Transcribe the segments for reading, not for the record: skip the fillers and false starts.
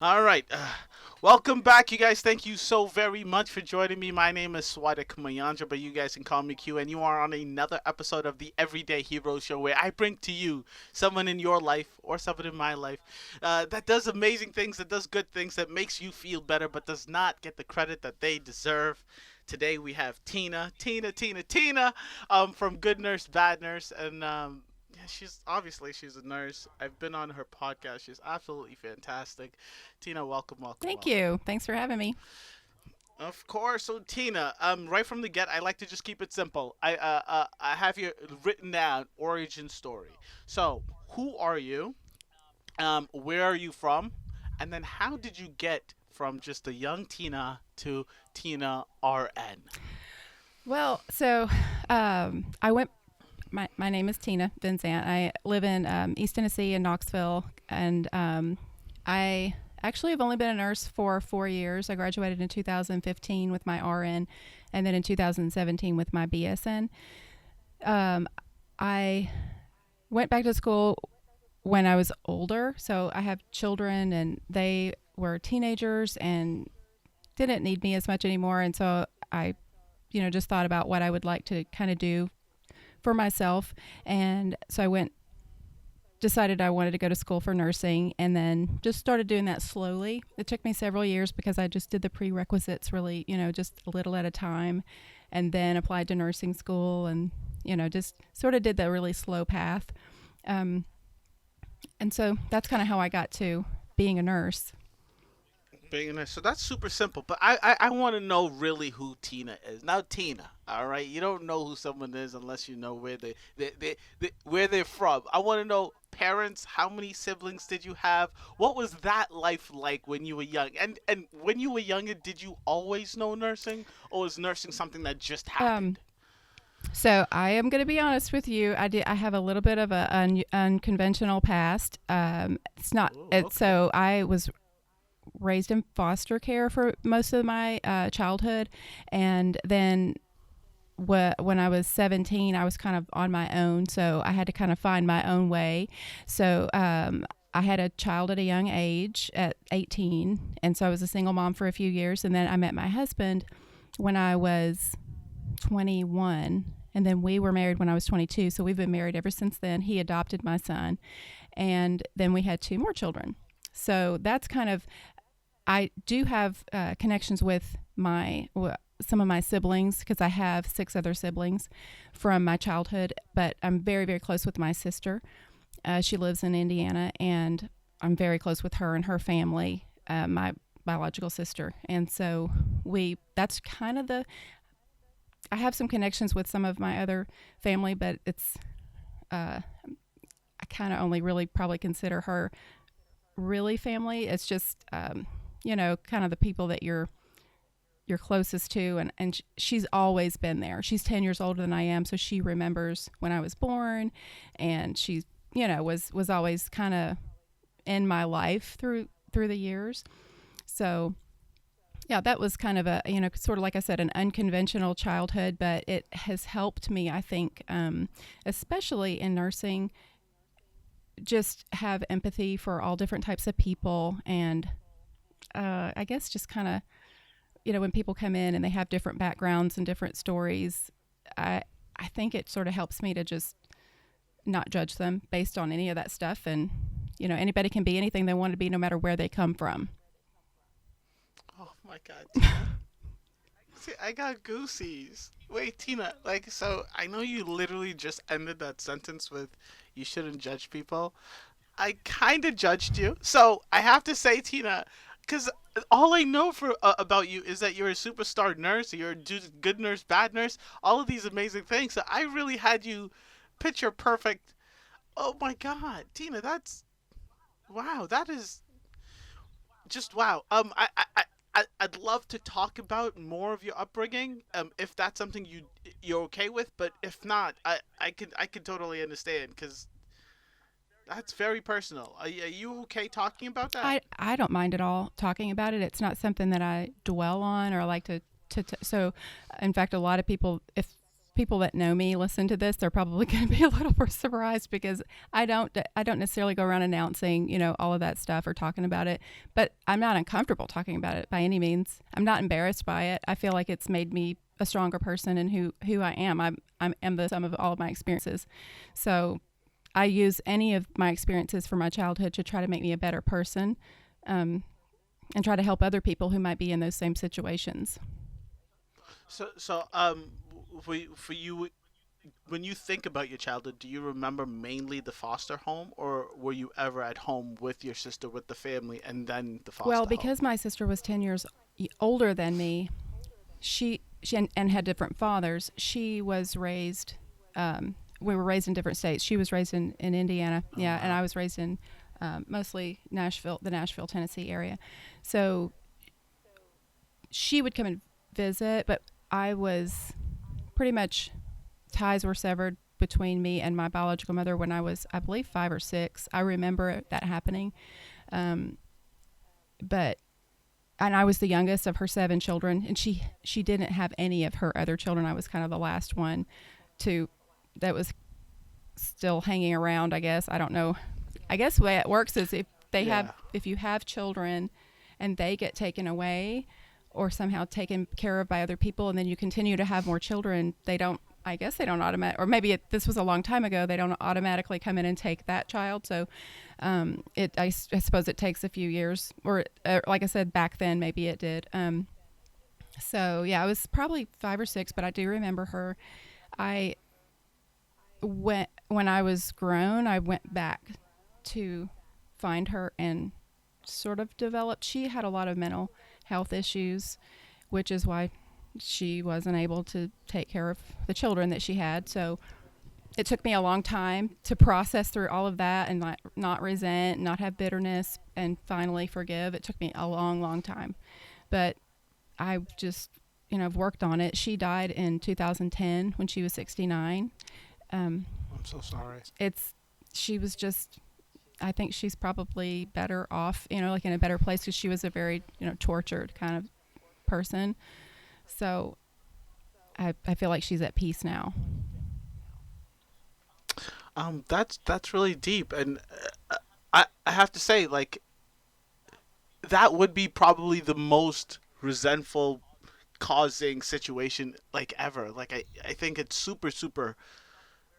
All right. Welcome back, you guys. Thank you so very much for joining me. My name is Swada Kumayanja, but you guys can call me Q, and you are on another episode of the Everyday Hero Show where I bring to you someone in your life or someone in my life that does amazing things, that does good things, that makes you feel better, but does not get the credit that they deserve. Today we have Tina, from Good Nurse, Bad Nurse, and yeah, she's a nurse. I've been on her podcast. She's absolutely fantastic. Tina, welcome, welcome, Thank welcome. you. Thanks for having me. Of course. So Tina, right from the get, I like to just keep it simple. I have here written down origin story. So, who are you? Where are you from? And then how did you get from just a young Tina to Tina RN? I went. My name is Tina Vincent. I live in East Tennessee in Knoxville, and I actually have only been a nurse for 4 years. I graduated in 2015 with my RN, and then in 2017 with my BSN. Um, I went back to school when I was older, so I have children, and they were teenagers and didn't need me as much anymore, and so I just thought about what I would like to kind of do for myself. And so decided I wanted to go to school for nursing, and then just started doing that slowly. It took me several years because I just did the prerequisites really, just a little at a time, and then applied to nursing school and, just sort of did the really slow path. Um, and so that's kind of how I got to being a nurse. Billionaire. So that's super simple. But I want to know really who Tina is. Now, Tina, all right? You don't know who someone is unless you know where they're from. I want to know parents, how many siblings did you have? What was that life like when you were young? And when you were younger, did you always know nursing, or was nursing something that just Um, happened? so I am going to be honest with you. I have a little bit of a unconventional past. It's not. Oh, okay. So I was raised in foster care for most of my childhood, and then when I was 17, I was kind of on my own, so I had to kind of find my own way. So I had a child at a young age at 18, and so I was a single mom for a few years, and then I met my husband when I was 21. And then we were married when I was 22. So we've been married ever since then. He adopted my son. And then we had two more children. So that's kind of, I do have connections with some of my siblings because I have six other siblings from my childhood, but I'm very, very close with my sister. She lives in Indiana, and I'm very close with her and her family, my biological sister. And so that's kind of I have some connections with some of my other family, but uh, I kind of only really probably consider her really family. It's just, kind of the people that you're closest to, and she's always been there. She's 10 years older than I am, so she remembers when I was born, and she, was always kind of in my life through the years. So yeah, that was kind of sort of like I said, an unconventional childhood, but it has helped me, I think, especially in nursing, just have empathy for all different types of people. And I guess just kind of, when people come in and they have different backgrounds and different stories, I, I think it sort of helps me to just not judge them based on any of that stuff. And, anybody can be anything they want to be no matter where they come from. Oh my God, Tina. See, I got goosies. Wait, Tina, like, so I know you literally just ended that sentence with you shouldn't judge people. I kind of judged you. So I have to say, Tina, because all I know about you is that you're a superstar nurse, you're a good nurse, bad nurse, all of these amazing things. So I really had you picture perfect. Oh my God, Tina, that's wow. That is just wow. I'd love to talk about more of your upbringing, if that's something you're okay with. But if not, I could totally understand because that's very personal. Are you okay talking about that? I don't mind at all talking about it. It's not something that I dwell on or like to so in fact a lot of people, if people that know me listen to this, they're probably going to be a little more surprised because I don't necessarily go around announcing, all of that stuff or talking about it, but I'm not uncomfortable talking about it by any means. I'm not embarrassed by it. I feel like it's made me a stronger person and who I am. I'm the sum of all of my experiences. So I use any of my experiences from my childhood to try to make me a better person, and try to help other people who might be in those same situations. For you, when you think about your childhood, do you remember mainly the foster home, or were you ever at home with your sister, with the family, and then the Well, foster home? because my sister was 10 years older than me, she and had different fathers. She was raised. We were raised in different states. She was raised in Indiana, Oh yeah, and wow. I was raised in mostly Nashville, the Nashville, Tennessee area. So she would come and visit, but I was pretty much ties were severed between me and my biological mother when I was, I believe, 5 or 6. I remember that happening, um, but and I was the youngest of her 7 children, and she didn't have any of her other children. I was kind of the last one to that was still hanging around. I guess I don't know. I guess the way it works is Yeah. if you have children, and they get taken away or somehow taken care of by other people, and then you continue to have more children, they don't. I guess they don't automatic, or maybe this was a long time ago. They don't automatically come in and take that child. So I suppose it takes a few years, or like I said, back then maybe it did. So yeah, I was probably 5 or 6, but I do remember her. I went when I was grown. I went back to find her and sort of developed. She had a lot of mental health issues, which is why she wasn't able to take care of the children that she had. So it took me a long time to process through all of that and not resent, not have bitterness, and finally forgive. It took me a long, long time. But I just, I've worked on it. She died in 2010 when she was 69. Um, I'm so sorry. it's, she was just, I think she's probably better off, like in a better place because she was a very, tortured kind of person. So I feel like she's at peace now. That's really deep, and I have to say, like, that would be probably the most resentful causing situation like ever. Like I think it's super super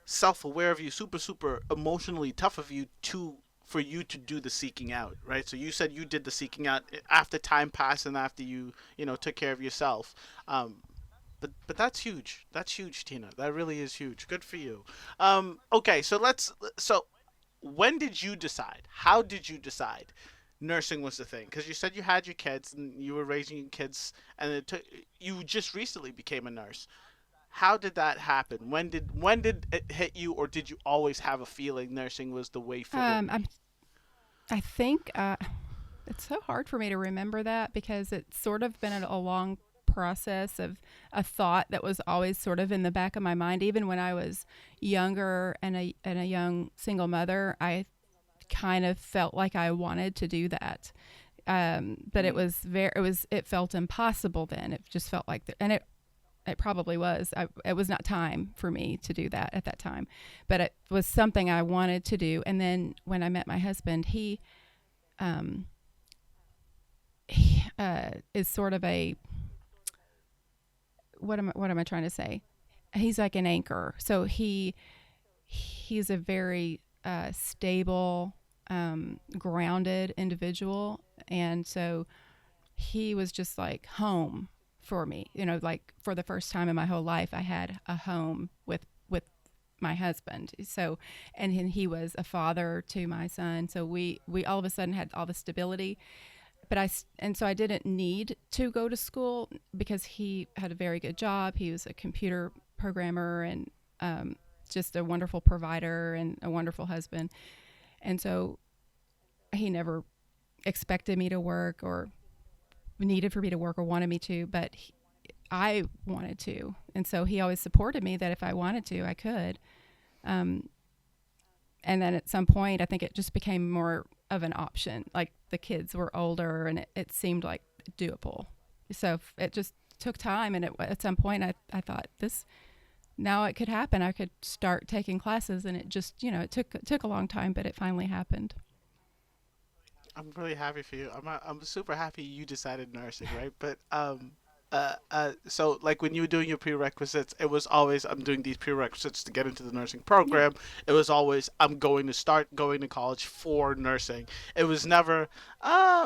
self-aware of you, super super emotionally tough of you to for you to do the seeking out, right? So you said you did the seeking out after time passed and after you took care of yourself. But that's huge. That's huge, Tina. That really is huge. Good for you. Okay, so when did you decide? How did you decide nursing was the thing? Because you said you had your kids and you were raising your kids, and you just recently became a nurse. How did that happen? When did it hit you, or did you always have a feeling nursing was the way forward? Um, I'm, I think it's so hard for me to remember that because it's sort of been a long process of a thought that was always sort of in the back of my mind. Even when I was younger and a young single mother, I kind of felt like I wanted to do that. But Mm, it felt impossible then. It just felt like, and it probably was. It was not time for me to do that at that time, but it was something I wanted to do. And then when I met my husband, um, he is sort of a what am I trying to say? He's like an anchor. So he's a very stable, grounded individual, and so he was just like home for me. Like for the first time in my whole life, I had a home with my husband. So, and he was a father to my son. So we all of a sudden had all the stability. But and so I didn't need to go to school because he had a very good job. He was a computer programmer and just a wonderful provider and a wonderful husband. And so he never expected me to work or needed for me to work or wanted me to, but I wanted to. And so he always supported me that if I wanted to, I could. Um, and then at some point, I think it just became more of an option. Like the kids were older and it seemed like doable. So it just took time. And at some point, I thought, now it could happen. I could start taking classes, and it just, it took a long time, but it finally happened. I'm really happy for you. I'm super happy you decided nursing, right? But so like when you were doing your prerequisites, it was always I'm doing these prerequisites to get into the nursing Yeah. program. It was always I'm going to start going to college for nursing. It was never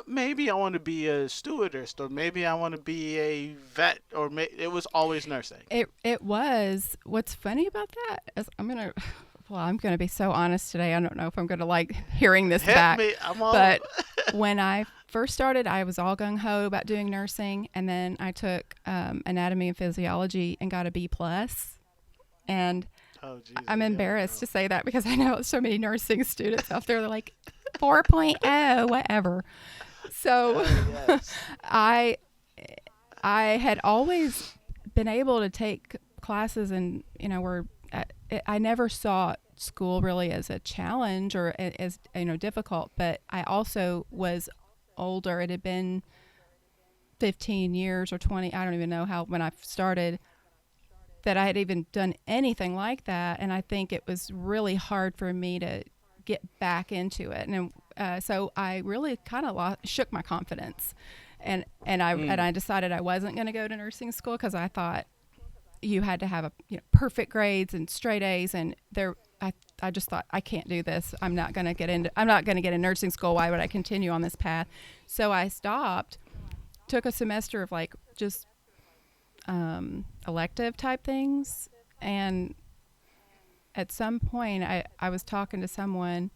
maybe I want to be a stewardess or maybe I want to be a vet it was always nursing. It was. What's funny about that is I'm gonna be so honest today. I don't know if I'm gonna like hearing this Hit back, me. I'm all but when I first started, I was all gung ho about doing nursing, and then I took anatomy and physiology and got a B plus. And Oh Jesus, I'm yeah, embarrassed girl. to say that because I know so many nursing students out there. They're like 4.0, whatever. So Yes. I I had always been able to take classes, and where I never saw school really as a challenge or as difficult. But I also was older. It had been 15 years or 20. I don't even know how when I started that I had even done anything like that, and I think it was really hard for me to get back into it. And so I really kind of shook my confidence, and I Mm. decided I wasn't going to go to nursing school because I thought you had to have perfect grades and straight A's, and I just thought I can't do this. I'm not going to get in nursing school. Why would I continue on this path? So I stopped, took a semester of like just elective type things, and at some point I was talking to someone,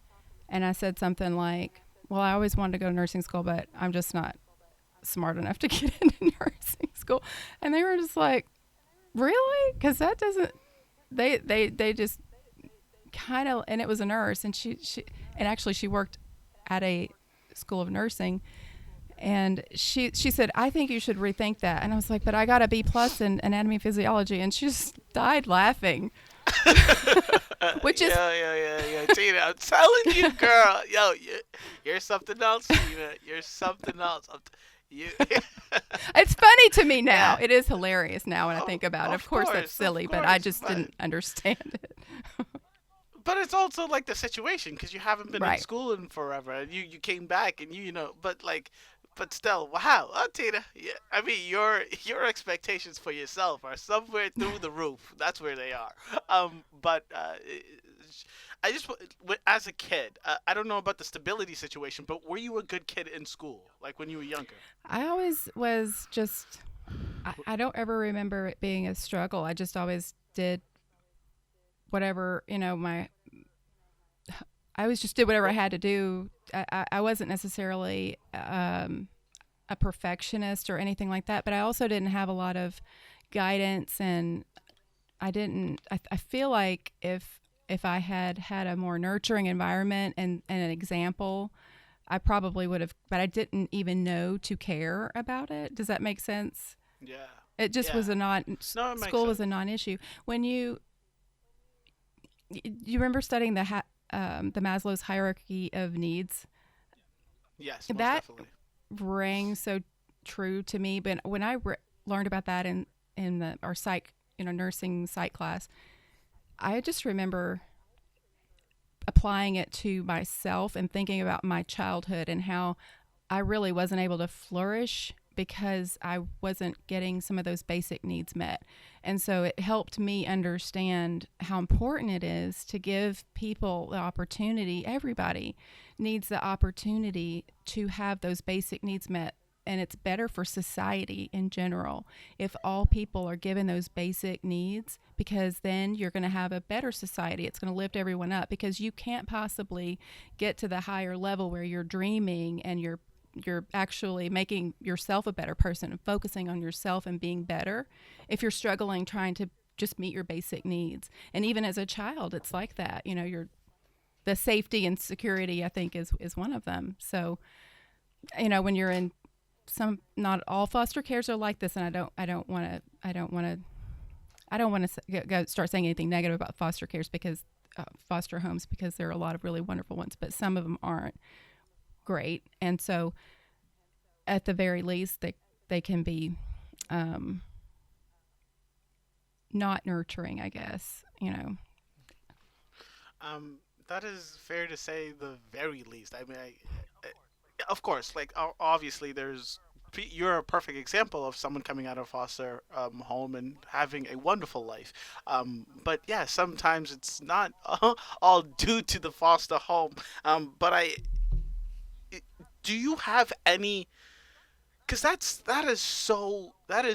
and I said something like, well, I always wanted to go to nursing school, but I'm just not smart enough to get into nursing school. And they were just like, really? Because that doesn't, they just kind of, and it was a nurse, and and actually she worked at a school of nursing, and she said, I think you should rethink that. And I was like, but I got a B plus in anatomy and physiology. And she just died laughing, which is, Yeah. Tina, I'm telling you, girl. Yo, you're something else, Tina. You're something else. You, it's funny to me now. yeah. It is hilarious now when I Of, think about it. Of of course, that's course, of silly, but I course. just didn't understand it. But it's also like the situation because you haven't been in Right. school in forever, and you came back, and but like, but still, wow, Tina. Yeah, I mean, your expectations for yourself are somewhere through the roof. That's where they are. But I just as a kid, I don't know about the stability situation, but were you a good kid in school, like when you were younger? I always was just, I don't ever remember it being a struggle. I just always did whatever, I always just did whatever I Well, had to do. I wasn't necessarily a perfectionist or anything like that, but I also didn't have a lot of guidance, and I didn't. I feel like if I had had a more nurturing environment and an example, I probably would have. But I didn't even know to care about it. Does that make sense? yeah, It just yeah. was a non. No, it makes School was a sense. non-issue. When you remember studying the Maslow's hierarchy of needs, Yes, most that definitely. rang so true to me. But when I learned about that in our psych, nursing psych class, I just remember applying it to myself and thinking about my childhood and how I really wasn't able to flourish because I wasn't getting some of those basic needs met. And so it helped me understand how important it is to give people the opportunity. Everybody needs the opportunity to have those basic needs met. And it's better for society in general if all people are given those basic needs, because then you're going to have a better society. It's going to lift everyone up, because you can't possibly get to the higher level where you're dreaming and you're actually making yourself a better person and focusing on yourself and being better if you're struggling trying to just meet your basic needs. And even as a child, it's like that. You're the safety and security, I think, is one of them. So, when you're in some, not all foster cares are like this, and I don't want to go start saying anything negative about foster cares, because foster homes, because there are a lot of really wonderful ones, but some of them aren't great. And so at the very least, they can be, um, not nurturing, I guess, you know. That is fair to say, the very least. I mean, of course, like obviously, you're a perfect example of someone coming out of foster home and having a wonderful life. But yeah, sometimes it's not all due to the foster home. But do you have any, because that is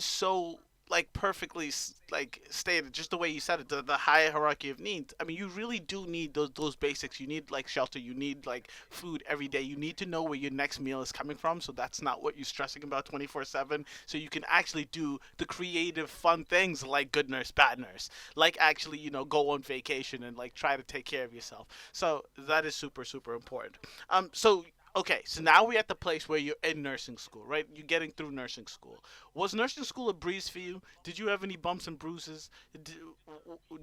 so like perfectly like stated, just the way you said it, the high hierarchy of needs. I mean, you really do need those basics. You need like shelter, you need like food every day, you need to know where your next meal is coming from, so that's not what you're stressing about 24/7, so you can actually do the creative fun things like good nurse bad nurse, like actually go on vacation and like try to take care of yourself. So that is super super important. So okay, so now we're at the place where you're in nursing school, right? You're getting through nursing school. Was nursing school a breeze for you? Did you have any bumps and bruises?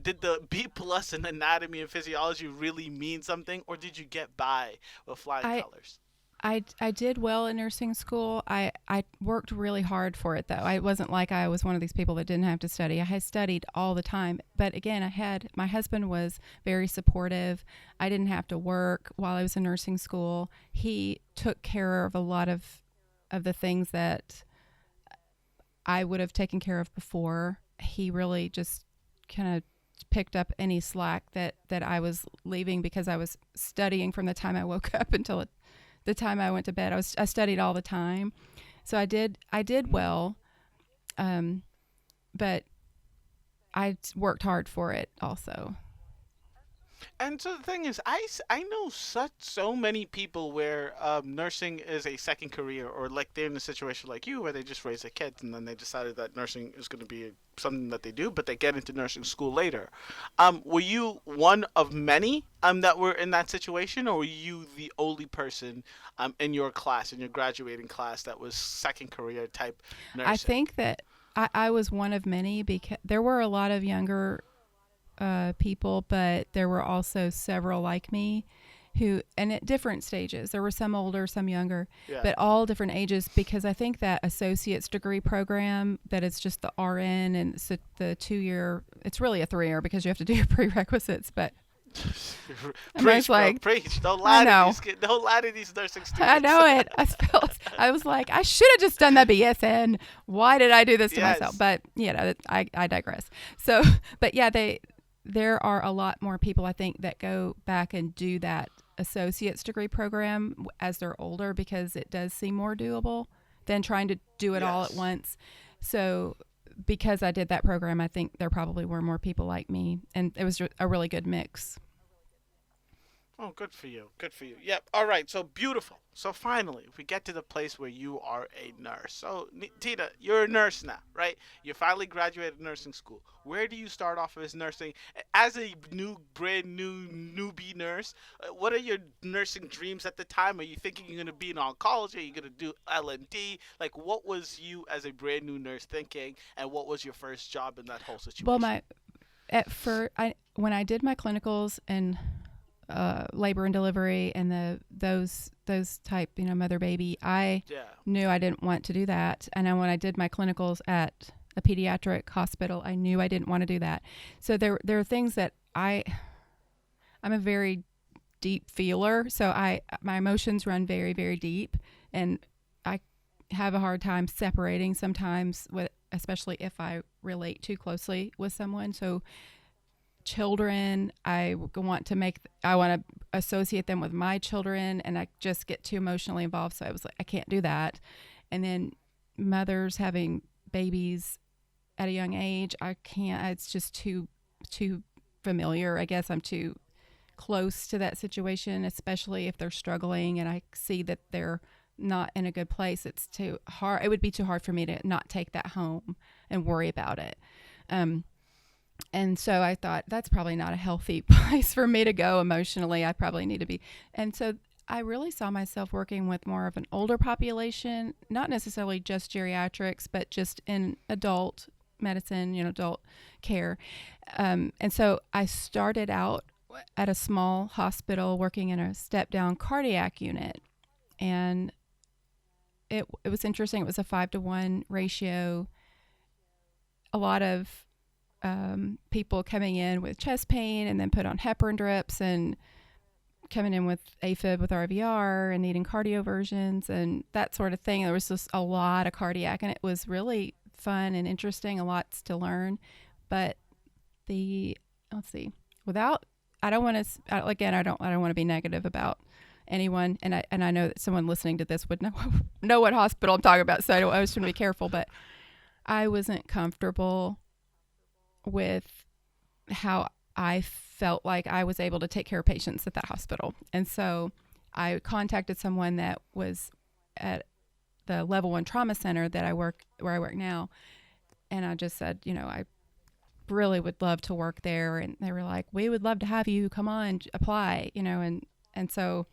Did the B plus in anatomy and physiology really mean something, or did you get by with flying I colors? I did well in nursing school. I worked really hard for it though. I wasn't like I was one of these people that didn't have to study. I had studied all the time. But again, I had my husband was very supportive. I didn't have to work while I was in nursing school. He took care of a lot of the things that I would have taken care of before. He really just kind of picked up any slack that I was leaving because I was studying from the time I woke up until the time I went to bed. I studied all the time, so I did Mm. well, um, but I worked hard for it also. And so the thing is, I know so many people where nursing is a second career, or like they're in a situation like you where they just raise their kids and then they decided that nursing is going to be something that they do, but they get into nursing school later. Were you one of many that were in that situation, or were you the only person in your class, in your graduating class, that was second career type I nursing? think that I was one of many because there were a lot of younger people, but there were also several like me who, and at different stages, there were some older, some younger, Yeah. but all different ages because I think that associate's degree program that it's just the RN and it's the 2 year, it's really a 3 year because you have to do your prerequisites, but I was Preach, girl, like, preach. Don't I lie to know. these kids. Don't lie to these nursing I students. know it. I was like, I should have just done the BSN. Why did I do this to myself? Yes. But I digress. So, but yeah, there are a lot more people I think that go back and do that associate's degree program as they're older because it does seem more doable than trying to do it all at Yes. once. So, because I did that program, I think there probably were more people like me, and it was a really good mix. Oh, good for you. Good for you. Yep. All right. So beautiful. So finally, we get to the place where you are a nurse. So, Tina, you're a nurse now, right? You finally graduated nursing school. Where do you start off as nursing? As a brand new newbie nurse, what are your nursing dreams at the time? Are you thinking you're going to be in oncology? Are you going to do L&D? Like, what was you as a brand new nurse thinking, and what was your first job in that whole Well, situation? my at first, I when I did my clinicals and labor and delivery and those type mother baby, I Yeah. knew I didn't want to do that. And then when I did my clinicals at a pediatric hospital, I knew I didn't want to do that. So there are things that I'm a very deep feeler, so I my emotions run very very deep, and I have a hard time separating sometimes with, especially if I relate too closely with someone. So children, I want to associate them with my children, and I just get too emotionally involved, so I was like, I can't do that. And then mothers having babies at a young age, I can't. It's just too familiar. I guess I'm too close to that situation, especially if they're struggling and I see that they're not in a good place. It's too hard. It would be too hard for me to not take that home and worry about it. Um, and so I thought that's probably not a healthy place for me to go emotionally. I probably need to be. And so I really saw myself working with more of an older population, not necessarily just geriatrics, but just in adult medicine, adult care. And so I started out at a small hospital working in a step down cardiac unit. And it was interesting. It was a 5-to-1 ratio. A lot of people coming in with chest pain and then put on heparin drips, and coming in with AFib with RVR and needing cardioversions and that sort of thing. There was just a lot of cardiac, and it was really fun and interesting, a lot to learn. But the let's see, without I don't want to again I don't want to be negative about anyone, and I know that someone listening to this would know what hospital I'm talking about, so I was trying to be careful, but I wasn't comfortable with how I felt like I was able to take care of patients at that hospital. And so I contacted someone that was at the level 1 trauma center that where I work now. And I just said, I really would love to work there. And they were like, we would love to have you come on, apply, and so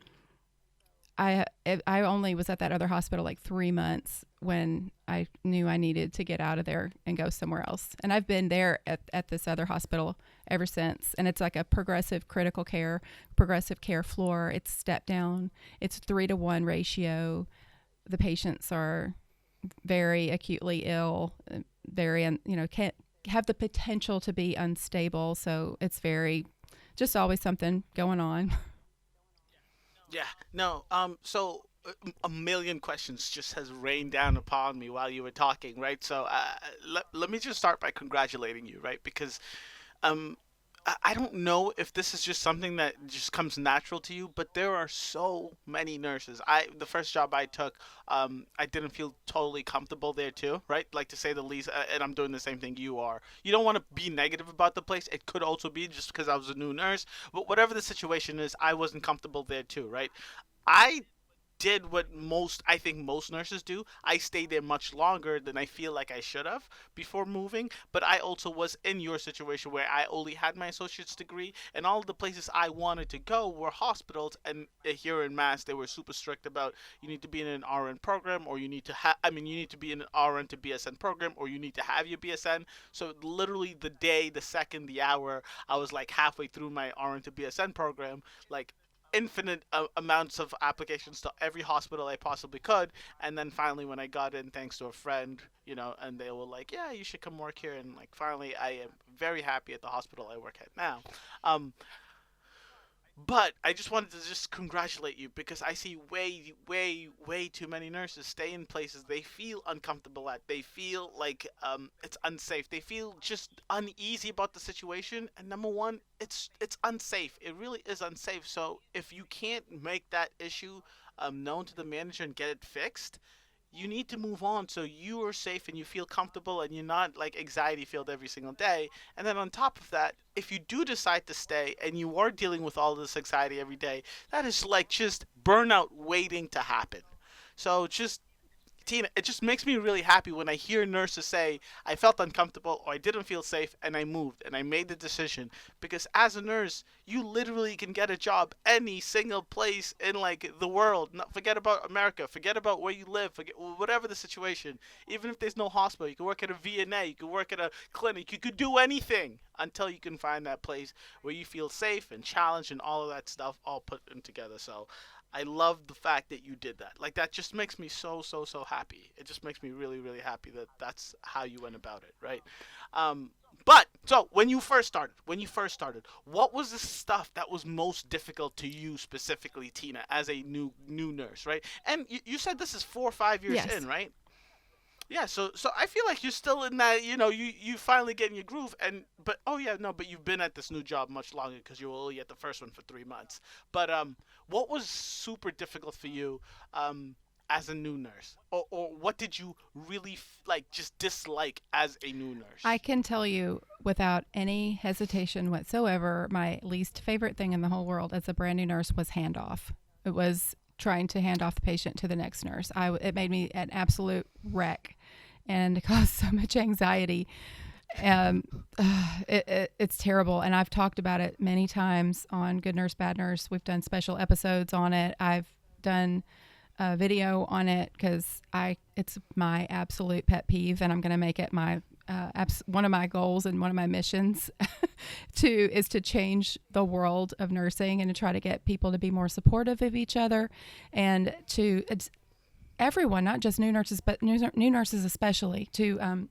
I only was at that other hospital like 3 months when I knew I needed to get out of there and go somewhere else. And I've been there at this other hospital ever since. And it's like a progressive care floor. It's step down. It's 3-to-1 ratio. The patients are very acutely ill, can't have the potential to be unstable. So it's just always something going on. Yeah. No. So a million questions just has rained down upon me while you were talking, right? So let me just start by congratulating you, right? Because um, I don't know if this is just something that just comes natural to you, but there are so many nurses. The first job I took, I didn't feel totally comfortable there too, right? Like to say the least. And I'm doing the same thing you are. You don't want to be negative about the place. It could also be just because I was a new nurse, but whatever the situation is, I wasn't comfortable there too, right? I did what I think most nurses do. I stayed there much longer than I feel like I should have before moving, but I also was in your situation where I only had my associate's degree, and all of the places I wanted to go were hospitals. And here in Mass, they were super strict about you need to be in an RN program, or you need to you need to be in an RN to BSN program, or you need to have your BSN. So literally the day, the second, the hour, I was like halfway through my RN to BSN program, like infinite amounts of applications to every hospital I possibly could. And then finally, when I got in, thanks to a friend, and they were like, yeah, you should come work here. And like, finally, I am very happy at the hospital I work at now. Um, but I just wanted to just congratulate you because I see way, way, way too many nurses stay in places they feel uncomfortable at. They feel like it's unsafe. They feel just uneasy about the situation. And number one, it's unsafe. It really is unsafe. So if you can't make that issue known to the manager and get it fixed, you need to move on so you are safe and you feel comfortable and you're not like anxiety filled every single day. And then on top of that, if you do decide to stay and you are dealing with all this anxiety every day, that is like just burnout waiting to happen. So just Tina, it just makes me really happy when I hear nurses say, I felt uncomfortable or I didn't feel safe and I moved and I made the decision. Because as a nurse, you literally can get a job any single place in like the world. Not, forget about America, forget about where you live, forget whatever the situation. Even if there's no hospital, you can work at a VNA, you can work at a clinic, you could do anything until you can find that place where you feel safe and challenged and all of that stuff all put in together. So I love the fact that you did that. Like that just makes me so so so happy. It just makes me really really happy that that's how you went about it, right? Um, but so when you first started, what was the stuff that was most difficult to you specifically, Tina, as a new nurse, right? And you said this is 4 or 5 years Yes. in, right? Yeah, so I feel like you're still in that, you finally getting your groove, and but oh yeah, no, but you've been at this new job much longer because you were only at the first one for 3 months. But what was super difficult for you as a new nurse, or what did you really like just dislike as a new I nurse? can tell you without any hesitation whatsoever, my least favorite thing in the whole world as a brand new nurse was handoff. It was trying to hand off the patient to the next nurse. It made me an absolute wreck and caused so much anxiety. Um, it's terrible. And I've talked about it many times on Good Nurse, Bad Nurse. We've done special episodes on it. I've done a video on it because it's my absolute pet peeve, and I'm going to make it my one of my goals and one of my missions is to change the world of nursing and to try to get people to be more supportive of each other, and it's everyone, not just new nurses, but new nurses especially, to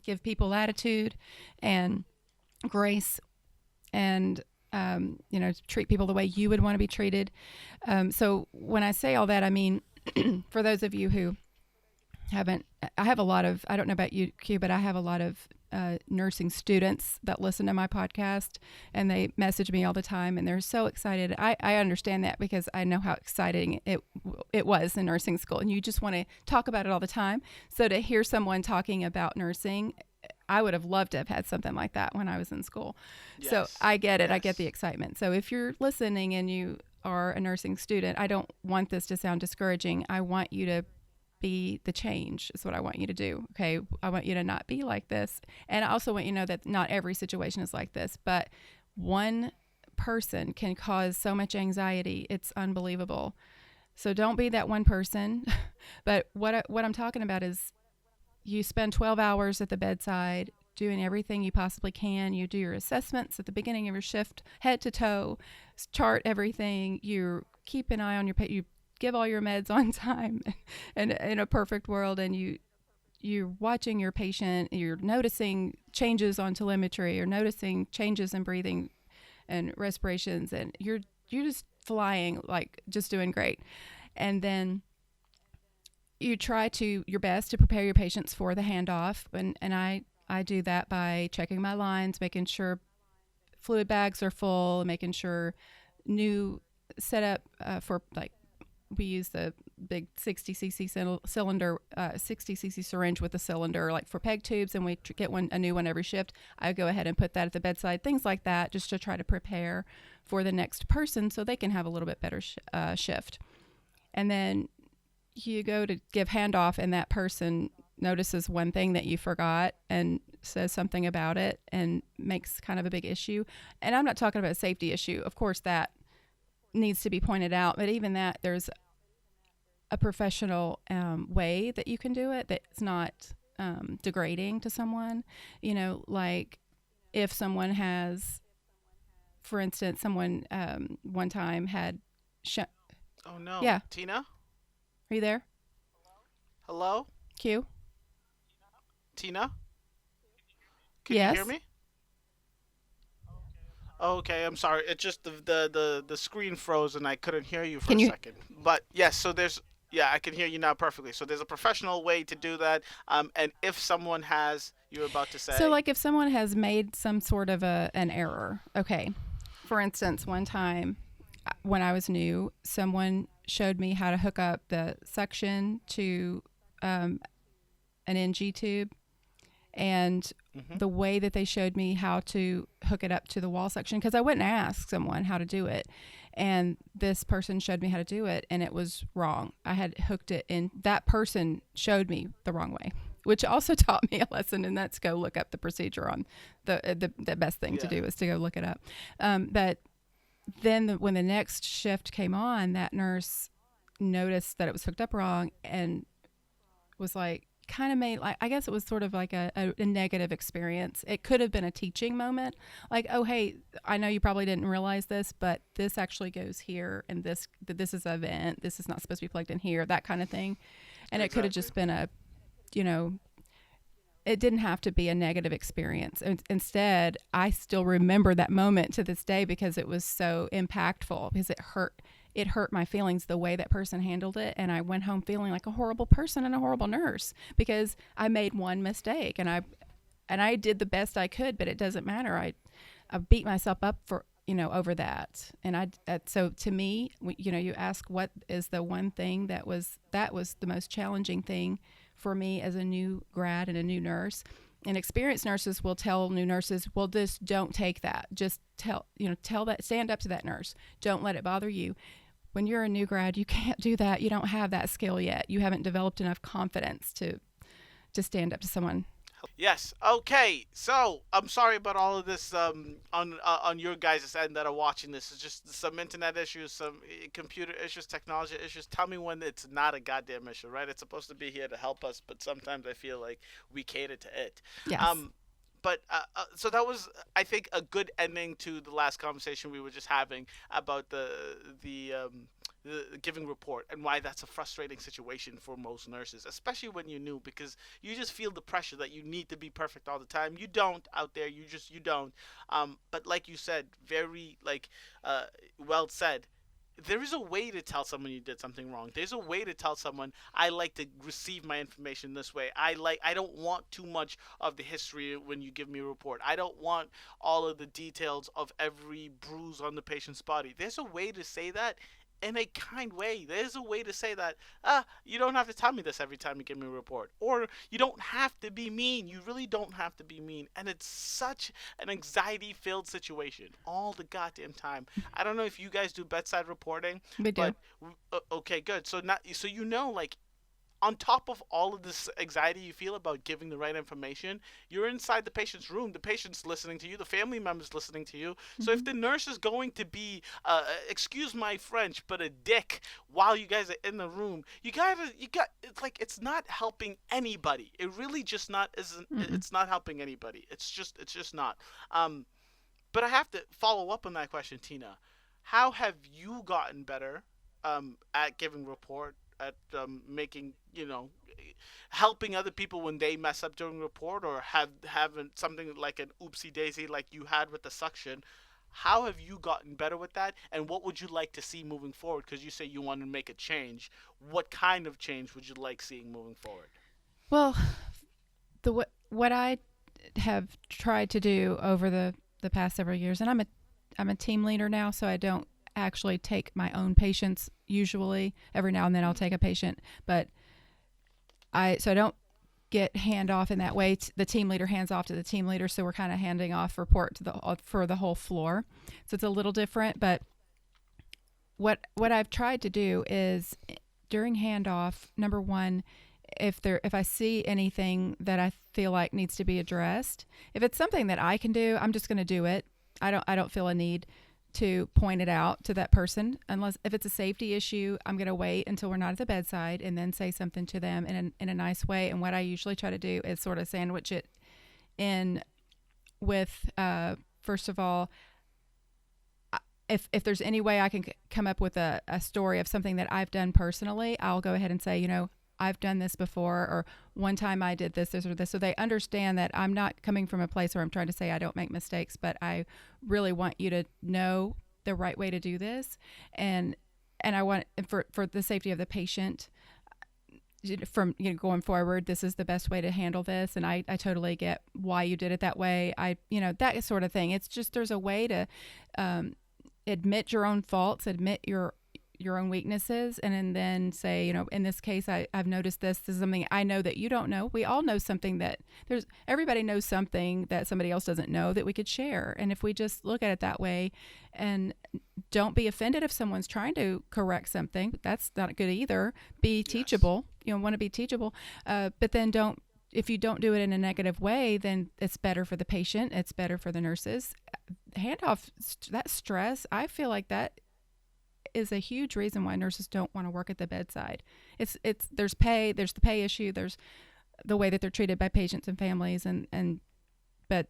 give people latitude and grace, and treat people the way you would want to be treated. So when I say all that, I mean, for those of you who haven't, I have a lot of, I don't know about you, Q, but I have a lot of nursing students that listen to my podcast, and they message me all the time, and they're so excited. I understand that because I know how exciting it was in nursing school, and you just want to talk about it all the time. So to hear someone talking about nursing, I would have loved to have had something like that when I was in school. So Yes. I get it. I get the Yes. excitement. So if you're listening and you are a nursing student, I don't want this to sound discouraging. I want you to be the change is what I want you to do. Okay. I want you to not be like this. And I also want you to know that not every situation is like this, but one person can cause so much anxiety. It's unbelievable. So don't be that one person. But what I'm talking about is you spend 12 hours at the bedside doing everything you possibly can. You do your assessments at the beginning of your shift, head to toe, chart everything. You keep an eye on your patient. You give all your meds on time and in a perfect world, and you're watching your patient, you're noticing changes on telemetry, you're noticing changes in breathing and respirations, and you're just flying, like just doing great. And then you try to your best to prepare your patients for the handoff, and I do that by checking my lines, making sure fluid bags are full, making sure new setup for, like, we use the big 60 cc cylinder, 60 cc syringe with a cylinder, like for peg tubes, and we get a new one every shift. I go ahead and put that at the bedside, things like that, just to try to prepare for the next person so they can have a little bit better shift. And then you go to give handoff, and that person notices one thing that you forgot and says something about it and makes kind of a big issue. And I'm not talking about a safety issue. Of course, that needs to be pointed out, but even that, there's a professional way that you can do it that's not degrading to someone. Like if someone has, for instance, someone one time had, Oh no, yeah, Tina. are you there? Hello, Q? Tina. Can you hear Yes. me? Okay, I'm sorry. It just the screen froze and I couldn't hear you for Can a you? second. But yes, so there's yeah, I can hear you now perfectly. So there's a professional way to do that. And if someone has, you were about to So, say, like, if someone has made some sort of an error, okay. For instance, one time when I was new, someone showed me how to hook up the suction to um, an NG tube, and hmm the way that they showed me how to hook it up to the wall suction, because I wouldn't ask someone how to do it, and this person showed me how to do it, and it was wrong. I had hooked it in. That person showed me the wrong way, which also taught me a lesson, and that's go look up the procedure on the best thing to yeah, do is to go look it up. But then when the next shift came on, that nurse noticed that it was hooked up wrong and was like, kind of made, like, I guess it was sort of like a negative experience. It could have been a teaching moment, like, oh hey, I know you probably didn't realize this, but this actually goes here, and this is a vent, this is not supposed to be plugged in here, that kind of thing. And it could have exactly. just been you know it didn't have to be a negative experience. Instead, I still remember that moment to this day because it was so impactful, because it hurt my feelings the way that person handled it, and I went home feeling like a horrible person and a horrible nurse because I made one mistake, and I did the best I could, but it doesn't matter. I beat myself up for over that. And so to me, you ask what is the one thing that was the most challenging thing for me as a new grad and a new nurse. And experienced nurses will tell new nurses, well, just don't take that. Just tell that, stand up to that nurse. Don't let it bother you. When you're a new grad, you can't do that. You don't have that skill yet. You haven't developed enough confidence to stand up to someone. Yes. Okay. So I'm sorry about all of this on your guys' end that are watching this. It's just some internet issues, some computer issues, technology issues. Tell me when it's not a goddamn issue, right? It's supposed to be here to help us, but sometimes I feel like we cater to it. Yes. Um, but so that was, I think, a good ending to the last conversation we were just having about the giving report, and why that's a frustrating situation for most nurses, especially when you're new, because you just feel the pressure that you need to be perfect all the time. You don't out there. You don't. But like you said, very like well said. There is a way to tell someone you did something wrong. There's a way to tell someone I like to receive my information this way. I don't want too much of the history when you give me a report. I don't want all of the details of every bruise on the patient's body. There's a way to say that in a kind way. There's a way to say that, you don't have to tell me this every time you give me a report. Or you don't have to be mean. You really don't have to be mean. And it's such an anxiety filled situation all the goddamn time. I don't know if you guys do bedside reporting, We do. but okay, good. So not so you know like on top of all of this anxiety you feel about giving the right information, you're inside the patient's room. The patient's listening to you. The family member's listening to you. So Mm-hmm. if the nurse is going to be, excuse my French, but a dick while you guys are in the room, it's like it's not helping anybody. It really just not isn't. Mm-mm. It's not helping anybody. It's just not. Um, but I have to follow up on that question, Tina. How have you gotten better at giving report, at making, helping other people when they mess up during report, or having something like an oopsie daisy like you had with the suction? How have you gotten better with that, and what would you like to see moving forward? Because you say you want to make a change. What kind of change would you like seeing moving forward? Well, what I have tried to do over the past several years, and I'm a team leader now, so I don't actually take my own patients usually. Every now and then I'll take a patient, but I don't get handoff in that way. The team leader hands off to the team leader, so we're kind of handing off report to for the whole floor. So it's a little different, but what I've tried to do is during handoff, number one, if I see anything that I feel like needs to be addressed, if it's something that I can do, I'm just going to do it. I don't feel a need to point it out to that person, unless if it's a safety issue. I'm going to wait until we're not at the bedside and then say something to them in a nice way. And what I usually try to do is sort of sandwich it in with, first of all, if there's any way I can come up with a story of something that I've done personally, I'll go ahead and say, I've done this before, or one time I did this or this. So they understand that I'm not coming from a place where I'm trying to say I don't make mistakes, but I really want you to know the right way to do this. And I want, for the safety of the patient, from going forward, this is the best way to handle this. And I totally get why you did it that way. That sort of thing. It's just, there's a way to admit your own faults, admit your own weaknesses, and then say, in this case, I've noticed this is something I know that you don't know. We all know something that everybody knows something that somebody else doesn't know that we could share. And if we just look at it that way and don't be offended if someone's trying to correct something, that's not good either. Be Yes. teachable, want to be teachable. But then if you don't do it in a negative way, then it's better for the patient. It's better for the nurses. Handoff, that stress, I feel like that is a huge reason why nurses don't want to work at the bedside. There's the pay issue, there's the way that they're treated by patients and families, but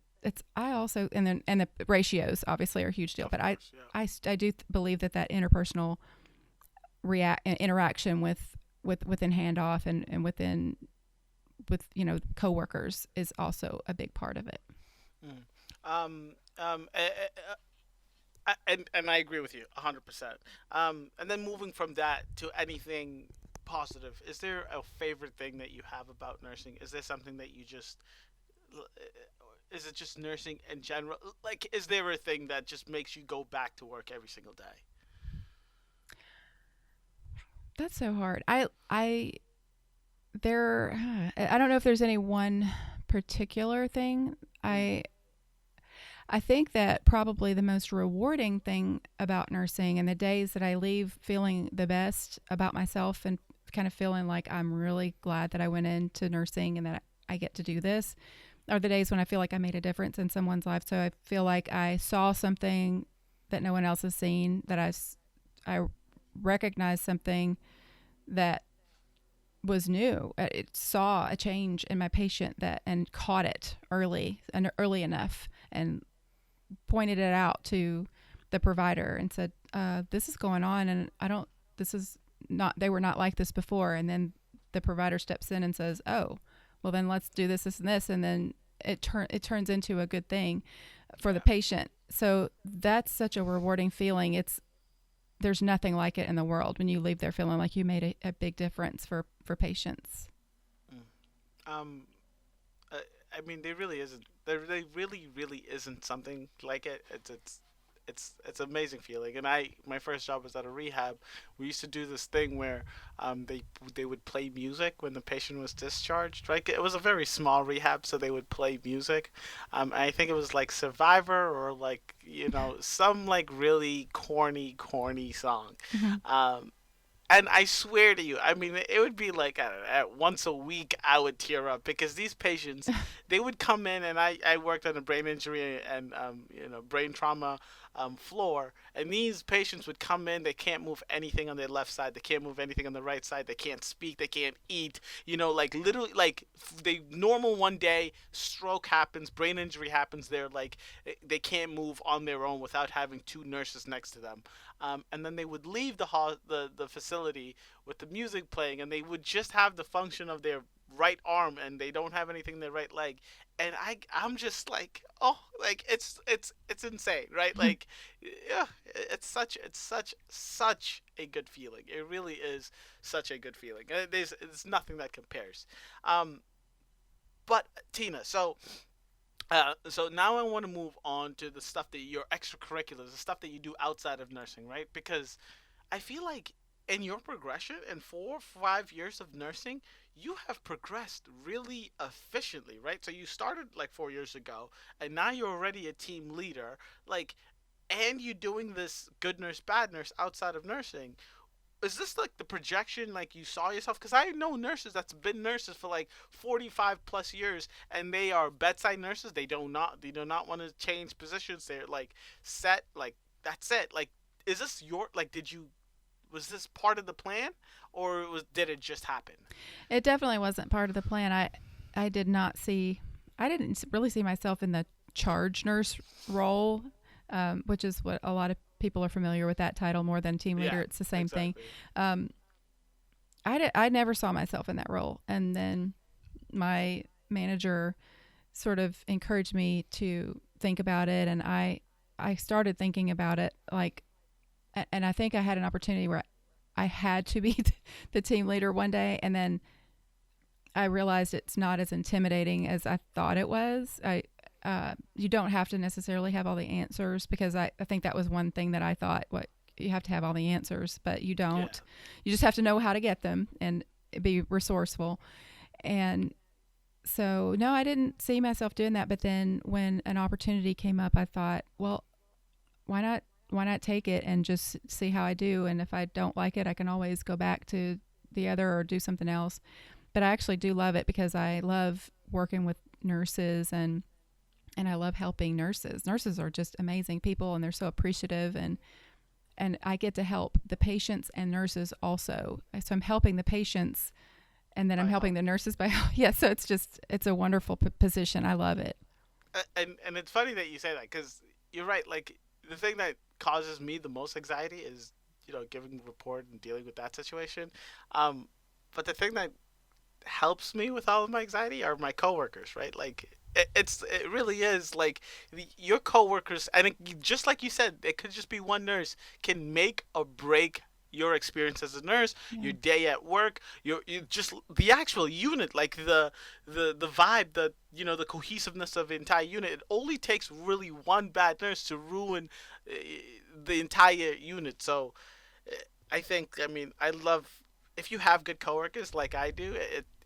I also, and the ratios obviously are a huge deal. Of But course, yeah. I do believe that interpersonal interaction within handoff and with coworkers is also a big part of it. Mm. Um, um, eh, eh, and I agree with you 100%. And then moving from that to anything positive, is there a favorite thing that you have about nursing? Is there something that you just, is it just nursing in general? Like, is there a thing that just makes you go back to work every single day? That's so hard. I don't know if there's any one particular thing. Mm. I think that probably the most rewarding thing about nursing, and the days that I leave feeling the best about myself and kind of feeling like I'm really glad that I went into nursing and that I get to do this, are the days when I feel like I made a difference in someone's life. So I feel like I saw something that no one else has seen, that I recognized something that was new. It saw a change in my patient and caught it early enough, and pointed it out to the provider and said, "This is going on, and this is not, they were not like this before. And then the provider steps in and says, oh, well then let's do this, this, and this. And then it turns into a good thing for the Yeah. patient. So that's such a rewarding feeling. There's nothing like it in the world when you leave there feeling like you made a big difference for patients. Mm. Um, uh, I mean, there really isn't. There really, really isn't something like it. It's an amazing feeling. And my first job was at a rehab. We used to do this thing where they would play music when the patient was discharged. Right, it was a very small rehab, so they would play music. And I think it was like Survivor or like some like really corny song. Mm-hmm. Um, and I swear to you, I mean, it would be like at once a week I would tear up because these patients, they would come in, and I worked on a brain injury and brain trauma floor, and these patients would come in, they can't move anything on their left side, they can't move anything on the right side, they can't speak, they can't eat, like literally, like they normal one day, stroke happens, brain injury happens, they're like they can't move on their own without having two nurses next to them. And then they would leave the facility with the music playing, and they would just have the function of their right arm, and they don't have anything in their right leg. And I'm just like, oh, like it's insane, right? Like, yeah, it's such a good feeling. It really is such a good feeling. There's nothing that compares. Um, but Tina, so now I want to move on to the stuff that your extracurriculars, the stuff that you do outside of nursing, right? Because I feel like in your progression in 4 or 5 years of nursing, you have progressed really efficiently, right? So you started like 4 years ago, and now you're already a team leader, like, and you're doing this good nurse, bad nurse outside of nursing. Is this like the projection like you saw yourself? Because I know nurses that's been nurses for like 45 plus years, and they are bedside nurses. They do not want to change positions. They're like set, like that's it. Like, is this your, like, did you, was this part of the plan, or did it just happen? It definitely wasn't part of the plan. I did not see, I didn't really see myself in the charge nurse role, which is what a lot of people are familiar with that title more than team leader. Yeah, It's the same thing. exactly. Um, I never saw myself in that role. And then my manager sort of encouraged me to think about it. And I started thinking about it, like, and I think I had an opportunity where I had to be the team leader one day. And then I realized it's not as intimidating as I thought it was. You don't have to necessarily have all the answers, because I think that was one thing that I thought, what, you have to have all the answers, but you Yeah. don't. You just have to know how to get them and be resourceful. And so, no, I didn't see myself doing that. But then when an opportunity came up, I thought, well, why not? Why not take it and just see how I do? And if I don't like it, I can always go back to the other or do something else. But I actually do love it because I love working with nurses, and I love helping nurses. Nurses are just amazing people, and they're so appreciative, and I get to help the patients and nurses also. So I'm helping the patients, and then I'm By helping the helping. nurses by yeah. So it's a wonderful position. I love it. And it's funny that you say that because you're right. Like, the thing that causes me the most anxiety is giving report and dealing with that situation. Um, but the thing that helps me with all of my anxiety are my coworkers, right? Like, it really is like your coworkers, and just like you said, it could just be one nurse can make or break your experience as a nurse, Yeah. your day at work, you just the actual unit, like the vibe, the cohesiveness of the entire unit. It only takes really one bad nurse to ruin uh, the entire unit. So I think, I mean, I love if you have good coworkers like I do.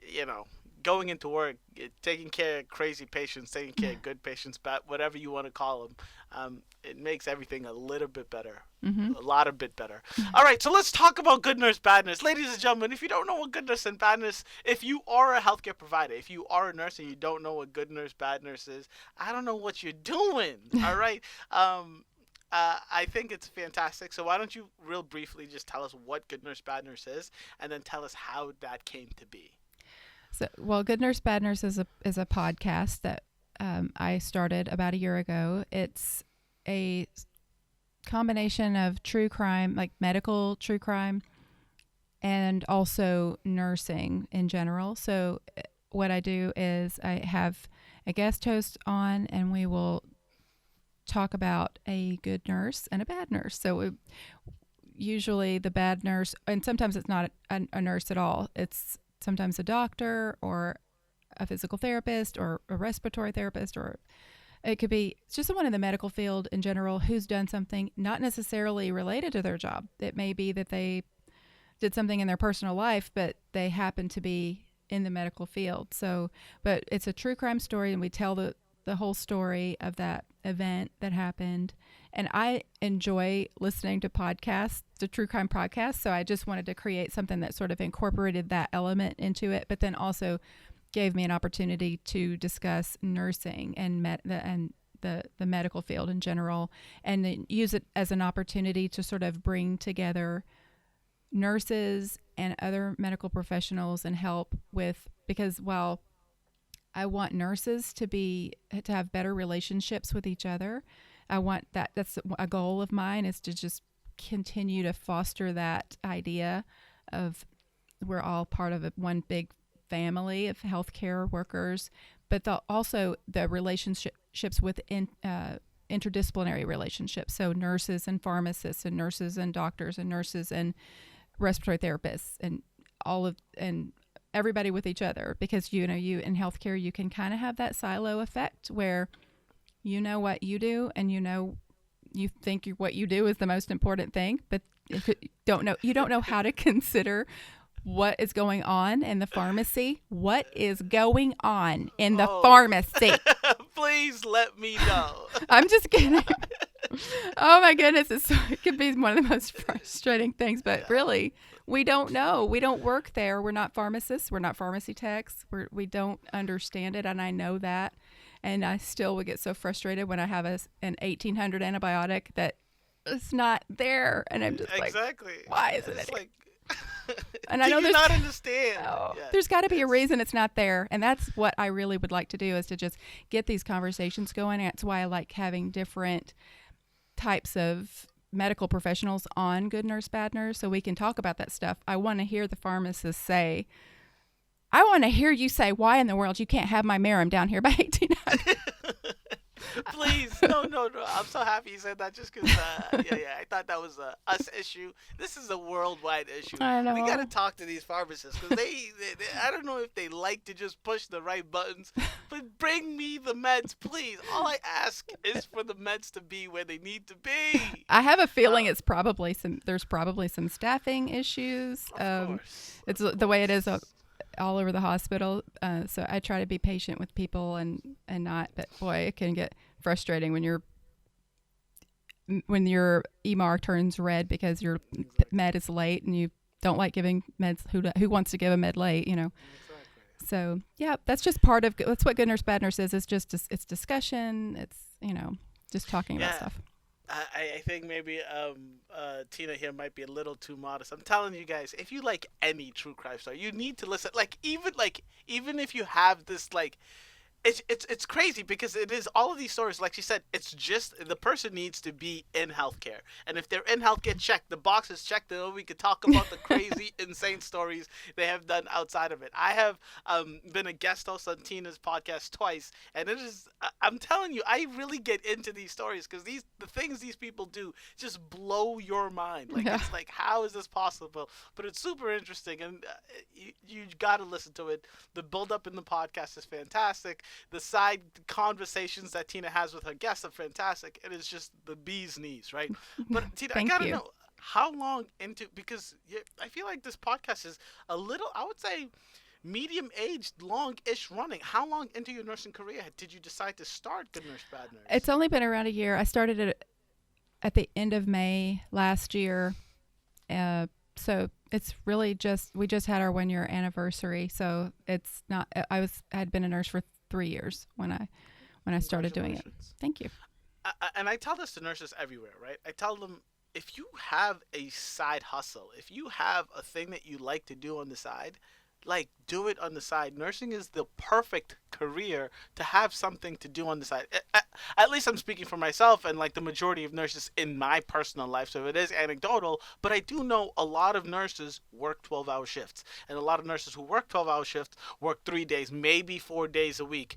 You know, going into work, taking care of crazy patients, taking care of good patients, but whatever you want to call them, it makes everything a little bit better, Mm-hmm. a lot a bit better. All right, so let's talk about good nurse, bad nurse, ladies and gentlemen. If you don't know what good nurse and bad nurse, if you are a healthcare provider, if you are a nurse and you don't know what good nurse, bad nurse is, I don't know what you're doing. All right. I think it's fantastic. So why don't you, real briefly, just tell us what Good Nurse Bad Nurse is, and then tell us how that came to be. So, well, Good Nurse Bad Nurse is a podcast that I started about a year ago. It's a combination of true crime, like medical true crime, and also nursing in general. So, what I do is I have a guest host on, and we will talk about a good nurse and a bad nurse. So, usually the bad nurse, and sometimes it's not a nurse at all, it's sometimes a doctor or a physical therapist or a respiratory therapist, or it could be just someone in the medical field in general who's done something not necessarily related to their job. It may be that they did something in their personal life, but they happen to be in the medical field. So, but it's a true crime story, and we tell the whole story of that event that happened. And I enjoy listening to podcasts, the true crime podcasts. So I just wanted to create something that sort of incorporated that element into it, but then also gave me an opportunity to discuss nursing and the medical field in general, and then use it as an opportunity to sort of bring together nurses and other medical professionals and help with, because while I want nurses to have better relationships with each other, I want that's a goal of mine, is to just continue to foster that idea of we're all part of one big family of healthcare workers, but also the relationships within interdisciplinary relationships. So nurses and pharmacists, and nurses and doctors, and nurses and respiratory therapists, and and everybody with each other, because you in healthcare you can kind of have that silo effect where you know what you do, and you think what you do is the most important thing, but you don't know how to consider what is going on in the pharmacy. What is going on in the pharmacy? Please let me know. I'm just kidding. Oh my goodness, it could be one of the most frustrating things, but really, we don't know. We don't work there. We're not pharmacists. We're not pharmacy techs. We don't understand it, and I know that. And I still would get so frustrated when I have an 1800 antibiotic that it's not there, and I'm just exactly. Why isn't it? Like, and I know there's not understand. There's got to be a reason it's not there, and that's what I really would like to do, is to just get these conversations going. That's why I like having different types of medical professionals on Good Nurse Bad Nurse, so we can talk about that stuff. I want to hear the pharmacist say, I want to hear you say, why in the world you can't have my Miram down here by 1800? Please, no. I'm so happy you said that, just because, I thought that was a us issue. This is a worldwide issue. I know. We got to talk to these pharmacists, because they, I don't know if they like to just push the right buttons, but bring me the meds, please. All I ask is for the meds to be where they need to be. I have a feeling there's probably some staffing issues. Of course. It's the way it is all over the hospital. So I try to be patient with people and not, but boy, it can get frustrating when your EMR turns red because your med is late, and you don't like giving meds. Who wants to give a med late, Exactly. So yeah, that's just part of, that's what Good Nurse Bad Nurse is. It's just, it's discussion. It's, just talking about stuff. I think maybe Tina here might be a little too modest. I'm telling you guys, if you like any true crime story, you need to listen. Even if you have this it's crazy, because it is all of these stories. Like she said, it's just the person needs to be in healthcare, and if they're in healthcare, check the boxes, check the. We could talk about the crazy, insane stories they have done outside of it. I have been a guest host on Tina's podcast twice, and it is. I'm telling you, I really get into these stories, because the things these people do just blow your mind. It's like, how is this possible? But it's super interesting, and you got to listen to it. The build up in the podcast is fantastic. The side conversations that Tina has with her guests are fantastic. It is just the bee's knees, right? But Tina, I gotta know, how long into, because I feel like this podcast is a little, I would say, medium aged, long-ish running. How long into your nursing career did you decide to start Good Nurse Bad Nurse? It's only been around a year. I started it at the end of May last year. So it's really we just had our 1 year anniversary. So it's not, I had been a nurse for 3 years when I started doing it. Thank you. And I tell this to nurses everywhere, right? I tell them, if you have a side hustle, if you have a thing that you like to do on the side, like do it on the side. Nursing is the perfect career to have something to do on the side. At least I'm speaking for myself and like the majority of nurses in my personal life. So it is anecdotal, but I do know a lot of nurses work 12-hour shifts. And a lot of nurses who work 12-hour shifts work 3 days, maybe 4 days a week.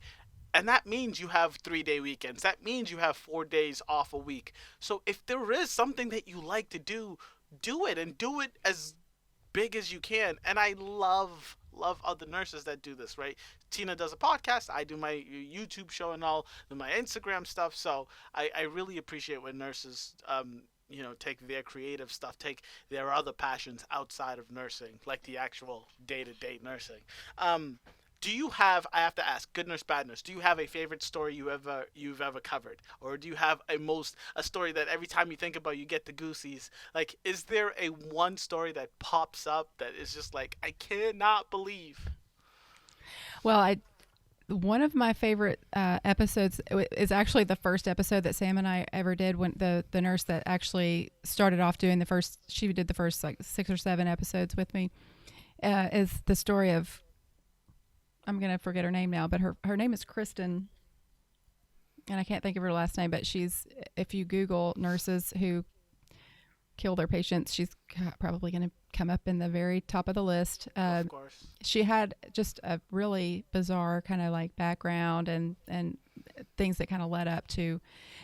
And that means you have 3 day weekends. That means you have 4 days off a week. So if there is something that you like to do it and do it as big as you can. And I love other nurses that do this, right? Tina does a podcast. I do my YouTube show and all, and my Instagram stuff. So I really appreciate when nurses, take their creative stuff, take their other passions outside of nursing, like the actual day-to-day nursing. Um, do you have? I have to ask, good nurse, bad nurse. Do you have a favorite story you've ever covered, or do you have a story that every time you think about you get the goosies? Like, is there a one story that pops up that is just like I cannot believe? Well, I one of my favorite episodes is actually the first episode that Sam and I ever did. When the nurse that actually started off doing the first, she did the first like 6 or 7 episodes with me. Is the story of, I'm gonna forget her name now, but her name is Kristen, and I can't think of her last name. But she's, if you Google nurses who kill their patients, she's probably going to come up in the very top of the list. Of course. She had just a really bizarre kind of like background and things that kind of led up to.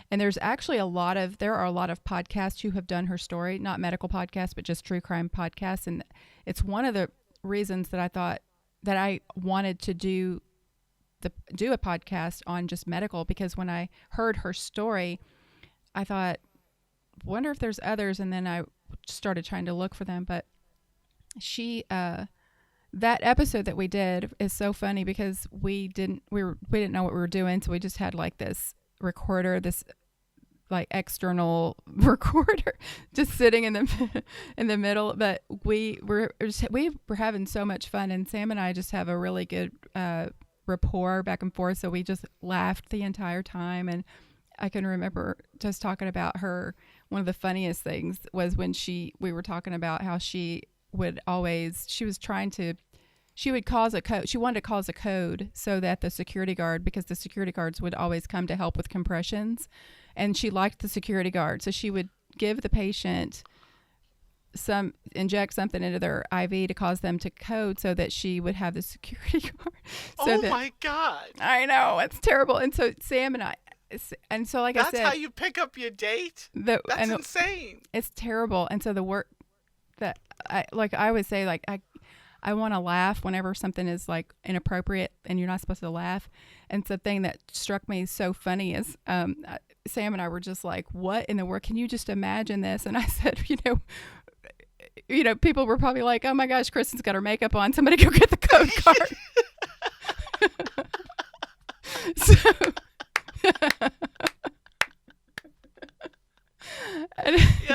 And there are a lot of podcasts who have done her story, not medical podcasts, but just true crime podcasts. And it's one of the reasons that I thought that I wanted to do a podcast on just medical, because when I heard her story, I thought, wonder if there's others. And then I started trying to look for them. But she, that episode that we did is so funny because we didn't know what we were doing. So we just had like this recorder, this like external recorder just sitting in the in the middle. But we were having so much fun, and Sam and I just have a really good rapport back and forth. So we just laughed the entire time. And I can remember just talking about her. One of the funniest things was when we were talking about how she would cause a code. She wanted to cause a code so that because the security guards would always come to help with compressions, and she liked the security guard. So she would give the patient inject something into their IV to cause them to code so that she would have the security guard. My God. I know, it's terrible. And so Sam and I, and so like I said, that's how you pick up your date. That's insane. It's terrible. And so the work that I always say, like I want to laugh whenever something is like inappropriate and you're not supposed to laugh. And the thing that struck me so funny is Sam and I were just like, what in the world? Can you just imagine this? And I said, people were probably like, oh my gosh, Kristen's got her makeup on. Somebody go get the code card. So Yo,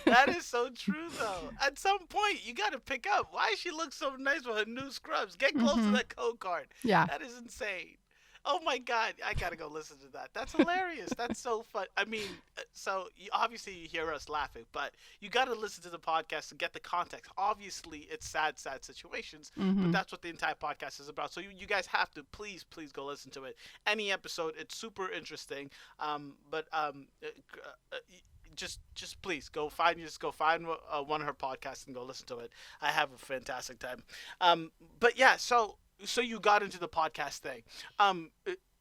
that is so true though. At some point, you got to pick up. Why she looks so nice with her new scrubs? Get close to that code card. Yeah, that is insane. Oh my God, I gotta go listen to that. That's hilarious. That's so fun. I mean, so obviously you hear us laughing, but you gotta listen to the podcast to get the context. Obviously, it's sad situations, but that's what the entire podcast is about. So you guys have to please go listen to it. Any episode, it's super interesting. Just please go find one of her podcasts and go listen to it. I have a fantastic time. But yeah, so you got into the podcast thing.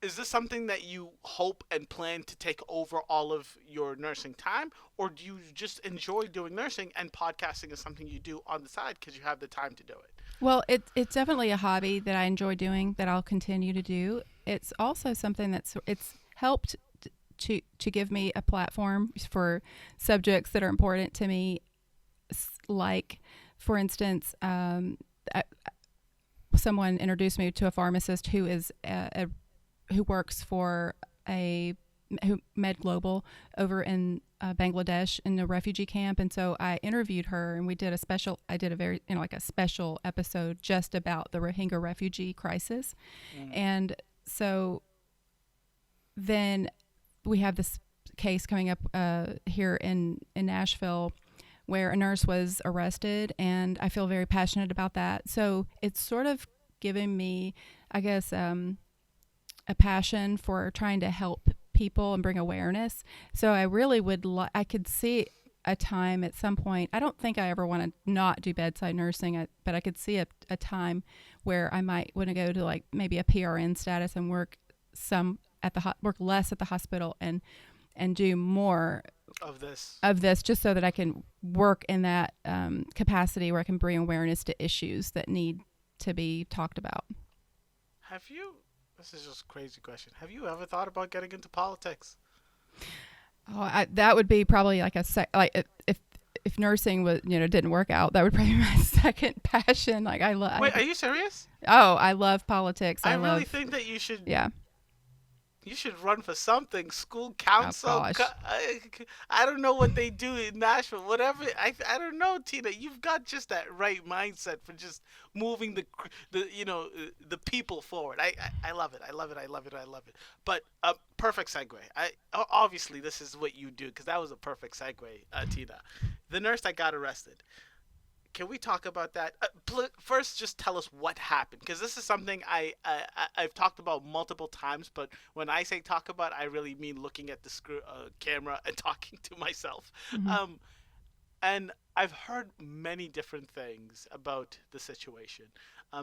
Is this something that you hope and plan to take over all of your nursing time, or do you just enjoy doing nursing and podcasting is something you do on the side because you have the time to do it? Well, it's definitely a hobby that I enjoy doing, that I'll continue to do. It's also something it's helped to give me a platform for subjects that are important to me, like, for instance, someone introduced me to a pharmacist who is who works for Med Global over in Bangladesh in a refugee camp, and so I interviewed her, and I did a very like a special episode just about the Rohingya refugee crisis. And so then we have this case coming up here in Nashville where a nurse was arrested, and I feel very passionate about that. So it's sort of given me, I guess, a passion for trying to help people and bring awareness. So I really would I could see a time at some point. I don't think I ever want to not do bedside nursing, but I could see a time where I might want to go to like maybe a PRN status and work some at the work less at the hospital and do more of this, just so that I can work in that capacity where I can bring awareness to issues that need to be talked about. Have you? This is just a crazy question. Have you ever thought about getting into politics? Oh, that would be probably like if nursing was didn't work out, that would probably be my second passion. Like I love. Wait, are you serious? Oh, I love politics. I really think that you should. Yeah. You should run for something. School council. Oh, gosh. I don't know what they do in Nashville. Whatever. I don't know, Tina. You've got just that right mindset for just moving the people forward. I love it. I love it. I love it. I love it. But perfect segue. Obviously this is what you do because that was a perfect segue, Tina. The nurse that got arrested. Can we talk about that? First, just tell us what happened, because this is something I've talked about multiple times. But when I say talk about, I really mean looking at the camera and talking to myself. Mm-hmm. And I've heard many different things about the situation.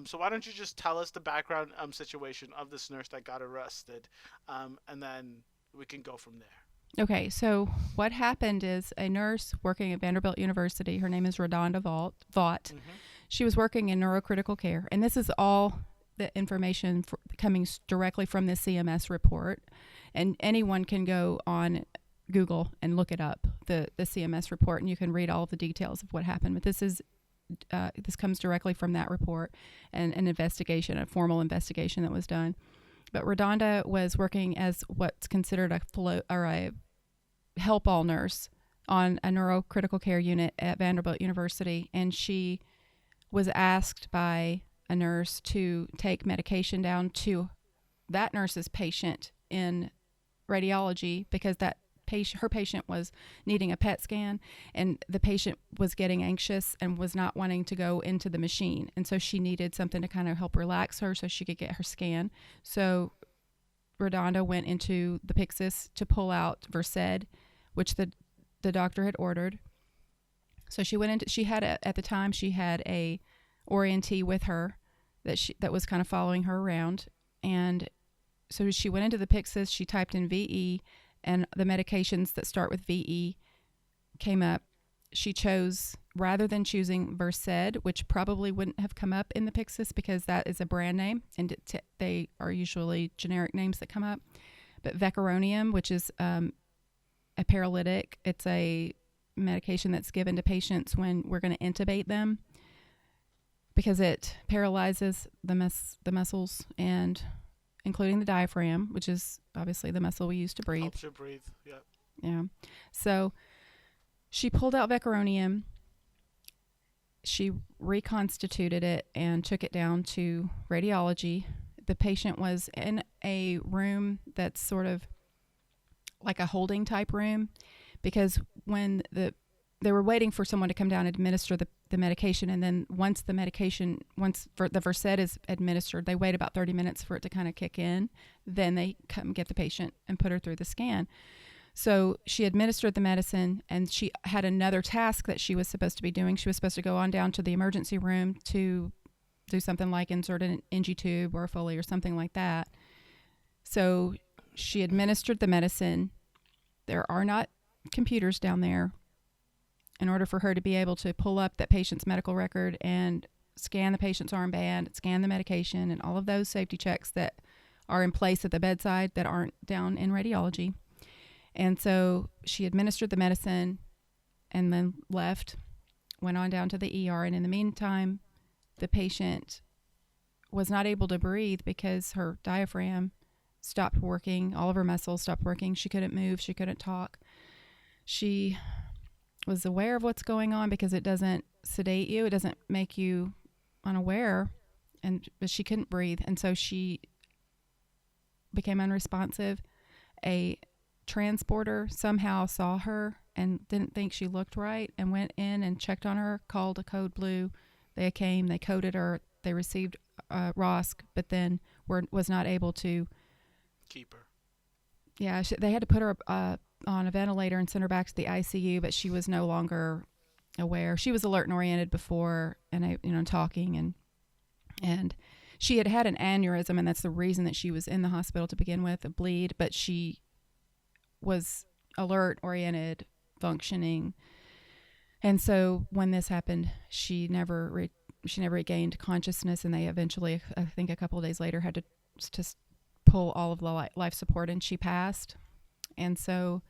So why don't you just tell us the background situation of this nurse that got arrested, and then we can go from there. Okay, so what happened is a nurse working at Vanderbilt University, her name is Rodonda Vaught. Mm-hmm. She was working in neurocritical care, and this is all the information coming directly from the CMS report, and anyone can go on Google and look it up, the CMS report, and you can read all of the details of what happened. But this comes directly from that report and an investigation, a formal investigation that was done. But Rodonda was working as what's considered a help all nurse on a neurocritical care unit at Vanderbilt University, and she was asked by a nurse to take medication down to that nurse's patient in radiology because her patient was needing a PET scan, and the patient was getting anxious and was not wanting to go into the machine, and so she needed something to kind of help relax her so she could get her scan. So Rodonda went into the Pyxis to pull out Versed, which the doctor had ordered. So she went into. At the time she had a orientee with her that was kind of following her around, and so she went into the Pyxis. She typed in VE, and the medications that start with VE came up. She chose, rather than choosing Versed, which probably wouldn't have come up in the Pyxis because that is a brand name, and they are usually generic names that come up. But Vecuronium, which is a paralytic, it's a medication that's given to patients when we're going to intubate them because it paralyzes the muscles, and including the diaphragm, which is obviously the muscle we use to breathe. Helps you breathe, yeah. Yeah. So she pulled out Vecuronium. She reconstituted it and took it down to radiology. The patient was in a room that's sort of like a holding type room because when they were waiting for someone to come down and administer the medication, and then once the Versed is administered, they wait about 30 minutes for it to kind of kick in. Then they come get the patient and put her through the scan. So she administered the medicine, and she had another task that she was supposed to be doing. She was supposed to go on down to the emergency room to do something like insert an NG tube or a Foley or something like that. So she administered the medicine. There are not computers down there. In order for her to be able to pull up that patient's medical record and scan the patient's armband, scan the medication, and all of those safety checks that are in place at the bedside that aren't down in radiology. And so she administered the medicine and then left, went on down to the ER. And in the meantime, the patient was not able to breathe because her diaphragm stopped working. All of her muscles stopped working. She couldn't move. She couldn't talk. She was aware of what's going on because it doesn't sedate you. It doesn't make you unaware. But she couldn't breathe. And so she became unresponsive. A transporter somehow saw her and didn't think she looked right and went in and checked on her, called a code blue. They came, they coded her, they received ROSC, but then was not able to Keep her. Yeah, they had to put her on a ventilator and send her back to the ICU, but she was no longer aware. She was alert and oriented before, and talking, and she had had an aneurysm, and that's the reason that she was in the hospital to begin with, a bleed. But she was alert, oriented, functioning, and so when this happened, she never regained consciousness, and they eventually, I think, a couple of days later, had to pull all of the life support, and she passed. And so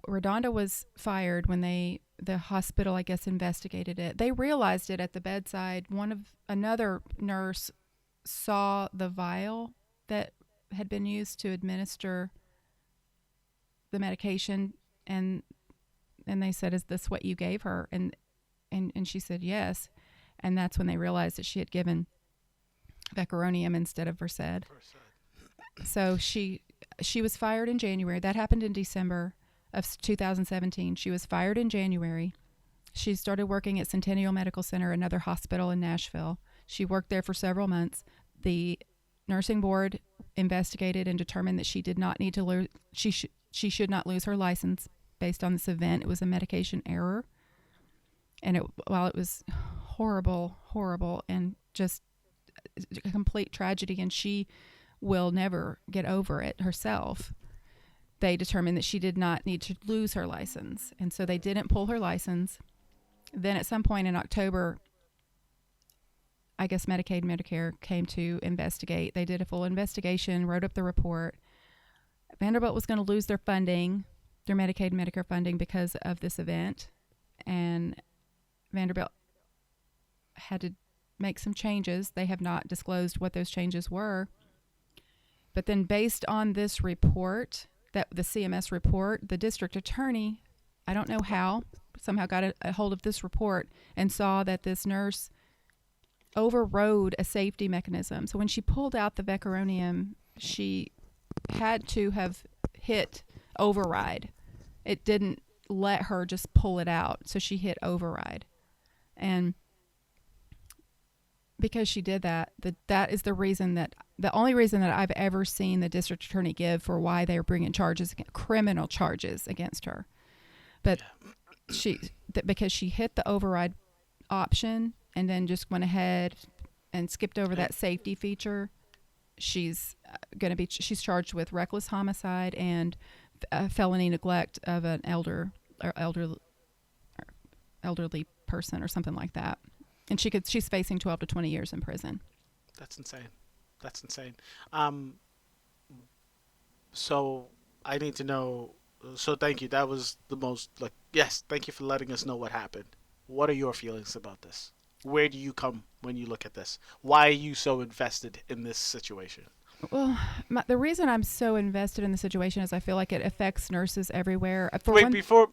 Redonda was fired when the hospital, I guess, investigated it. They realized it at the bedside. Another nurse saw the vial that had been used to administer the medication, and they said, "Is this what you gave her?" And she said yes. And that's when they realized that she had given vecuronium instead of Versed. So she was fired in January. That happened in December of 2017. She was fired in January. She started working at Centennial Medical Center, another hospital in Nashville. She worked there for several months. The nursing board investigated and determined that she did not need to lose. She should not lose her license based on this event. It was a medication error, and while it was horrible, and just a complete tragedy, and she will never get over it herself, they determined that she did not need to lose her license. And so they didn't pull her license. Then at some point in October, I guess Medicaid and Medicare came to investigate. They did a full investigation, wrote up the report. Vanderbilt was going to lose their funding, their Medicaid and Medicare funding, because of this event. And Vanderbilt had to make some changes. They have not disclosed what those changes were. But then based on this report, the CMS report, the district attorney, I don't know how, somehow got a hold of this report and saw that this nurse overrode a safety mechanism. So when she pulled out the vecuronium, she had to have hit override. It didn't let her just pull it out, so she hit override. And because she did that, that is the only reason that I've ever seen the district attorney give for why they are bringing criminal charges against her. But because she hit the override option and then just went ahead and skipped over that safety feature, she's charged with reckless homicide and felony neglect of an elderly person or something like that. And she's facing 12 to 20 years in prison. That's insane. So I need to know. So thank you. That was the most, yes, thank you for letting us know what happened. What are your feelings about this? Where do you come when you look at this? Why are you so invested in this situation? Well, the reason I'm so invested in the situation is I feel like it affects nurses everywhere. Before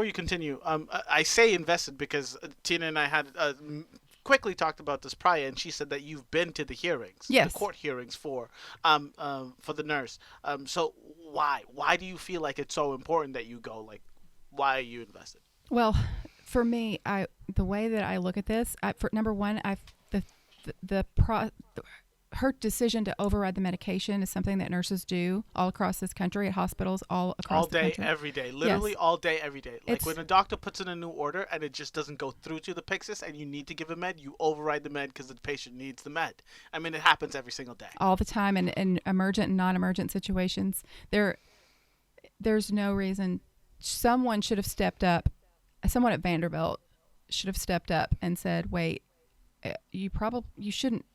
you continue, I say invested because Tina and I had quickly talked about this prior, and she said that you've been to the hearings, yes, the court hearings for the nurse. So why do you feel like it's so important that you go? Like, why are you invested? Well, for me, the way that I look at this, for number one, her decision to override the medication is something that nurses do all across this country at hospitals all across the country. All day, every day. Literally yes. All day, every day. Like when a doctor puts in a new order and it just doesn't go through to the Pyxis and you need to give a med, you override the med because the patient needs the med. I mean, it happens every single day. All the time in emergent and non-emergent situations. There's no reason. Someone should have stepped up. Someone at Vanderbilt should have stepped up and said, wait, you shouldn't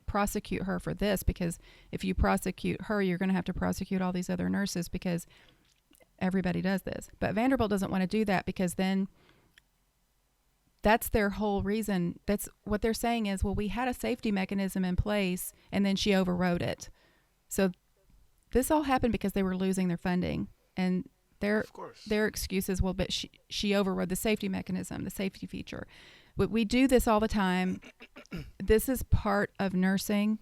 prosecute her for this, because if you prosecute her, you're going to have to prosecute all these other nurses because everybody does this. But Vanderbilt doesn't want to do that, because then that's their whole reason. That's what they're saying is, well, we had a safety mechanism in place and then she overrode it. So this all happened because they were losing their funding, and their excuses, well, but she overrode the safety mechanism, the safety feature. We do this all the time. This is part of nursing.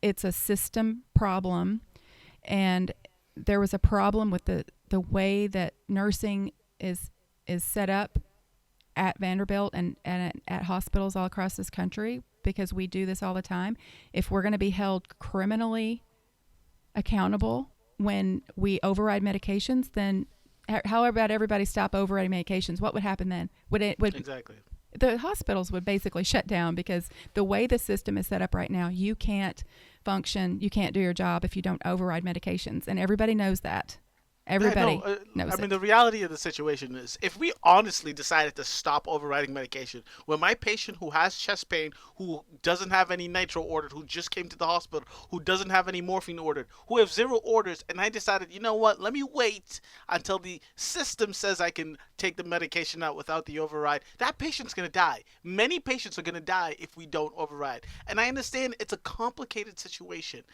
It's a system problem. And there was a problem with the way that nursing is set up at Vanderbilt and at hospitals all across this country, because we do this all the time. If we're going to be held criminally accountable when we override medications, then how about everybody stop overriding medications? What would happen then? Would Exactly. the hospitals would basically shut down, because the way the system is set up right now, you can't function, you can't do your job if you don't override medications, and everybody knows that. Yeah, Everybody no, knows I mean, it. the reality of the situation is if we honestly decided to stop overriding medication, when my patient who has chest pain, who doesn't have any nitro ordered, who just came to the hospital, who doesn't have any morphine ordered, who have zero orders, and I decided, you know what, let me wait until the system says I can take the medication out without the override, that patient's going to die. Many patients are going to die if we don't override. And I understand it's a complicated situation.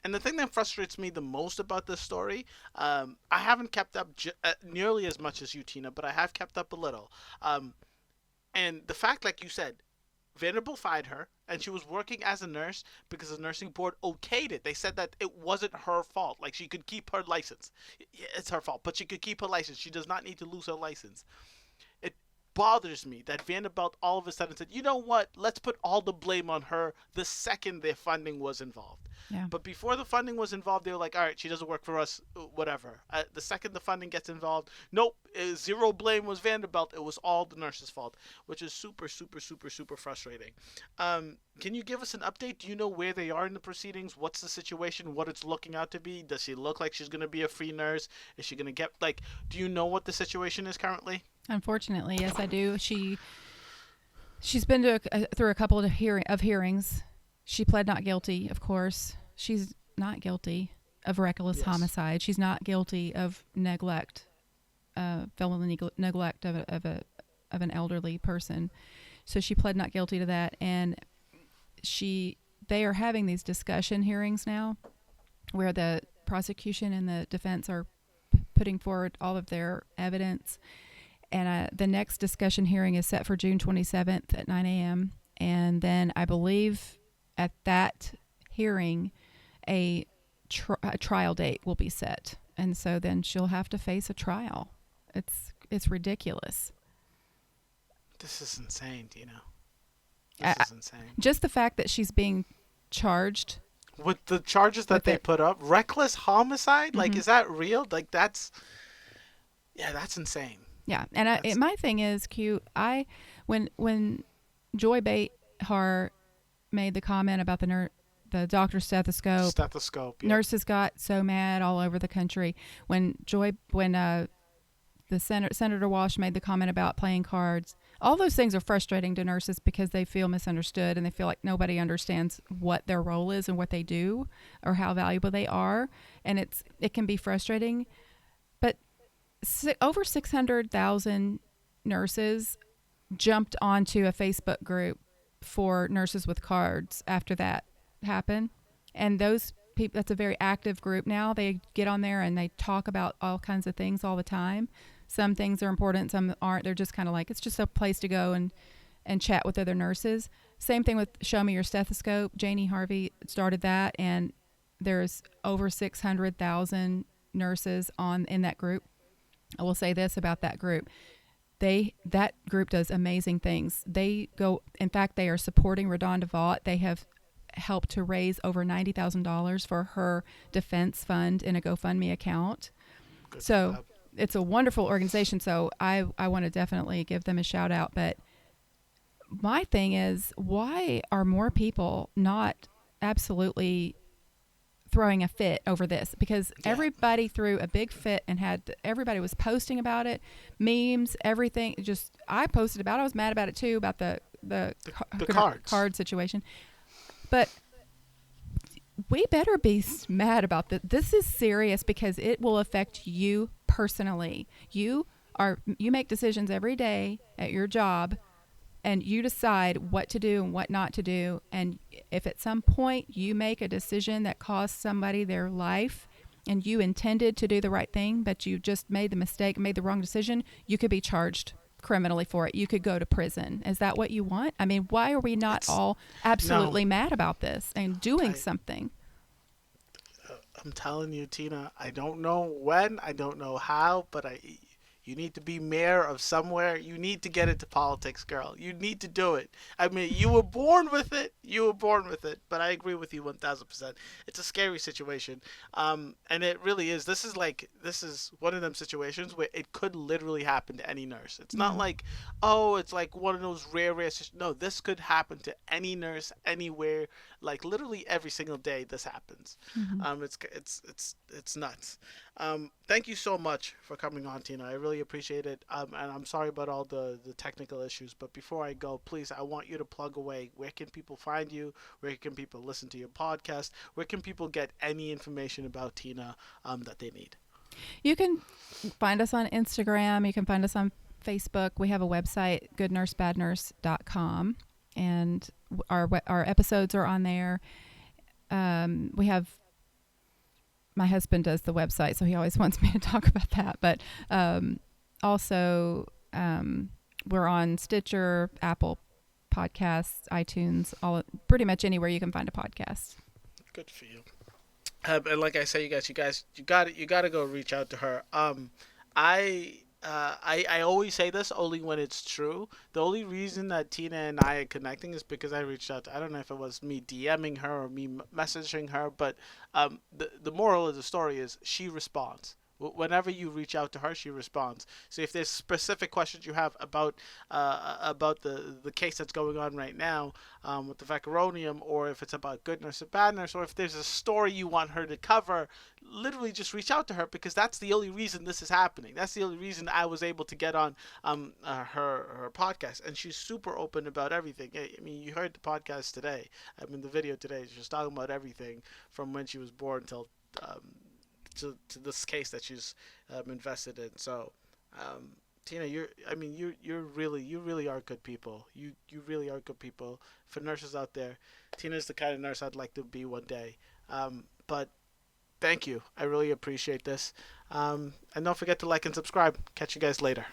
And the thing that frustrates me the most about this story, I haven't kept up nearly as much as you, Tina, but I have kept up a little. And the fact, like you said, Vanderbilt fired her, and she was working as a nurse because the nursing board okayed it. They said that it wasn't her fault. Like, she could keep her license. It's her fault, but she could keep her license. She does not need to lose her license. It bothers me that Vanderbilt all of a sudden said, you know what, let's put all the blame on her the second their funding was involved. Yeah. But before the funding was involved, they were like, all right, she doesn't work for us, whatever. The second the funding gets involved, nope, zero blame was Vanderbilt. It was all the nurse's fault, which is super, super, super, super frustrating. Can you give us an update? Do you know where they are in the proceedings? What's the situation? What it's looking out to be? Does she look like she's going to be a free nurse? Is she going to get, like, do you know what the situation is currently? Unfortunately, yes, I do. She's been through a couple of hearings. She pled not guilty, of course. She's not guilty of reckless homicide. She's not guilty of neglect, felony neglect of an elderly person. So she pled not guilty to that, and they are having these discussion hearings now, where the prosecution and the defense are putting forward all of their evidence. And the next discussion hearing is set for June 27th at 9 a.m. And then I believe at that hearing, a trial date will be set. And so then she'll have to face a trial. It's ridiculous. This is insane, Tina. This is insane. Just the fact that she's being charged With the charges that they put up, reckless homicide, Mm-hmm. like, is that real? Like, that's insane. Yeah, and my thing is, when Joy Behar made the comment about the doctor's stethoscope. Yeah. Nurses got so mad all over the country when the Senator Walsh made the comment about playing cards. All those things are frustrating to nurses because they feel misunderstood and they feel like nobody understands what their role is and what they do or how valuable they are, and it can be frustrating. But over 600,000 nurses jumped onto a Facebook group for nurses with cards after that happened. And those people, that's a very active group now. They get on there and they talk about all kinds of things all the time. Some things are important, some aren't. They're just kind of like, it's just a place to go and chat with other nurses. Same thing with Show Me Your Stethoscope. Janie Harvey started that, and there's over 600,000 nurses in that group. I will say this about that group. That group does amazing things. In fact, they are supporting Redonda Vaught. They have helped to raise over $90,000 for her defense fund in a GoFundMe account. Good So job. it's a wonderful organization. So I want to definitely give them a shout out. But my thing is, why are more people not absolutely throwing a fit over this? Because everybody threw a big fit and everybody was posting about it, memes, everything. Just I posted about it. I was mad about it too, about the card situation. But we better be mad about that. This is serious because it will affect you personally. You make decisions every day at your job, and you decide what to do and what not to do. And if at some point you make a decision that costs somebody their life and you intended to do the right thing, but you just made the mistake, made the wrong decision, you could be charged criminally for it. You could go to prison. Is that what you want? I mean, why are we not all absolutely mad about this and doing something? I'm telling you, Tina, I don't know when, I don't know how, but you need to be mayor of somewhere. You need to get into politics, girl. You need to do it. I mean, you were born with it. You were born with it. But I agree with you 1000%. It's a scary situation. And it really is. This is one of them situations where it could literally happen to any nurse. It's not Yeah. like, oh, it's like one of those rare. No, this could happen to any nurse anywhere. Like literally every single day, this happens. Hmm. It's nuts. Thank you so much for coming on, Tina. I really appreciate it. And I'm sorry about all the technical issues. But before I go, please, I want you to plug away. Where can people find you? Where can people listen to your podcast? Where can people get any information about Tina that they need? You can find us on Instagram. You can find us on Facebook. We have a website, goodnursebadnurse.com, and our episodes are on there. We have my husband does the website, so he always wants me to talk about that. But also, we're on Stitcher, Apple Podcasts, iTunes, all pretty much anywhere you can find a podcast. Good for you. And like I say, you got to go reach out to her. I always say this only when it's true. The only reason that Tina and I are connecting is because I reached out. I don't know if it was me DMing her or me messaging her, but the moral of the story is she responds. Whenever you reach out to her, she responds. So if there's specific questions you have about the case that's going on right now with the vecuronium, or if it's about good nurse or bad nurse, or if there's a story you want her to cover, literally just reach out to her because that's the only reason this is happening. That's the only reason I was able to get on her podcast, and she's super open about everything. I mean, you heard the podcast today. I mean, the video today. She's talking about everything from when she was born till um, to this case that she's invested in. So, Tina, you really are good people. You really are good people. For nurses out there, Tina's the kind of nurse I'd like to be one day. But thank you. I really appreciate this. And don't forget to like and subscribe. Catch you guys later.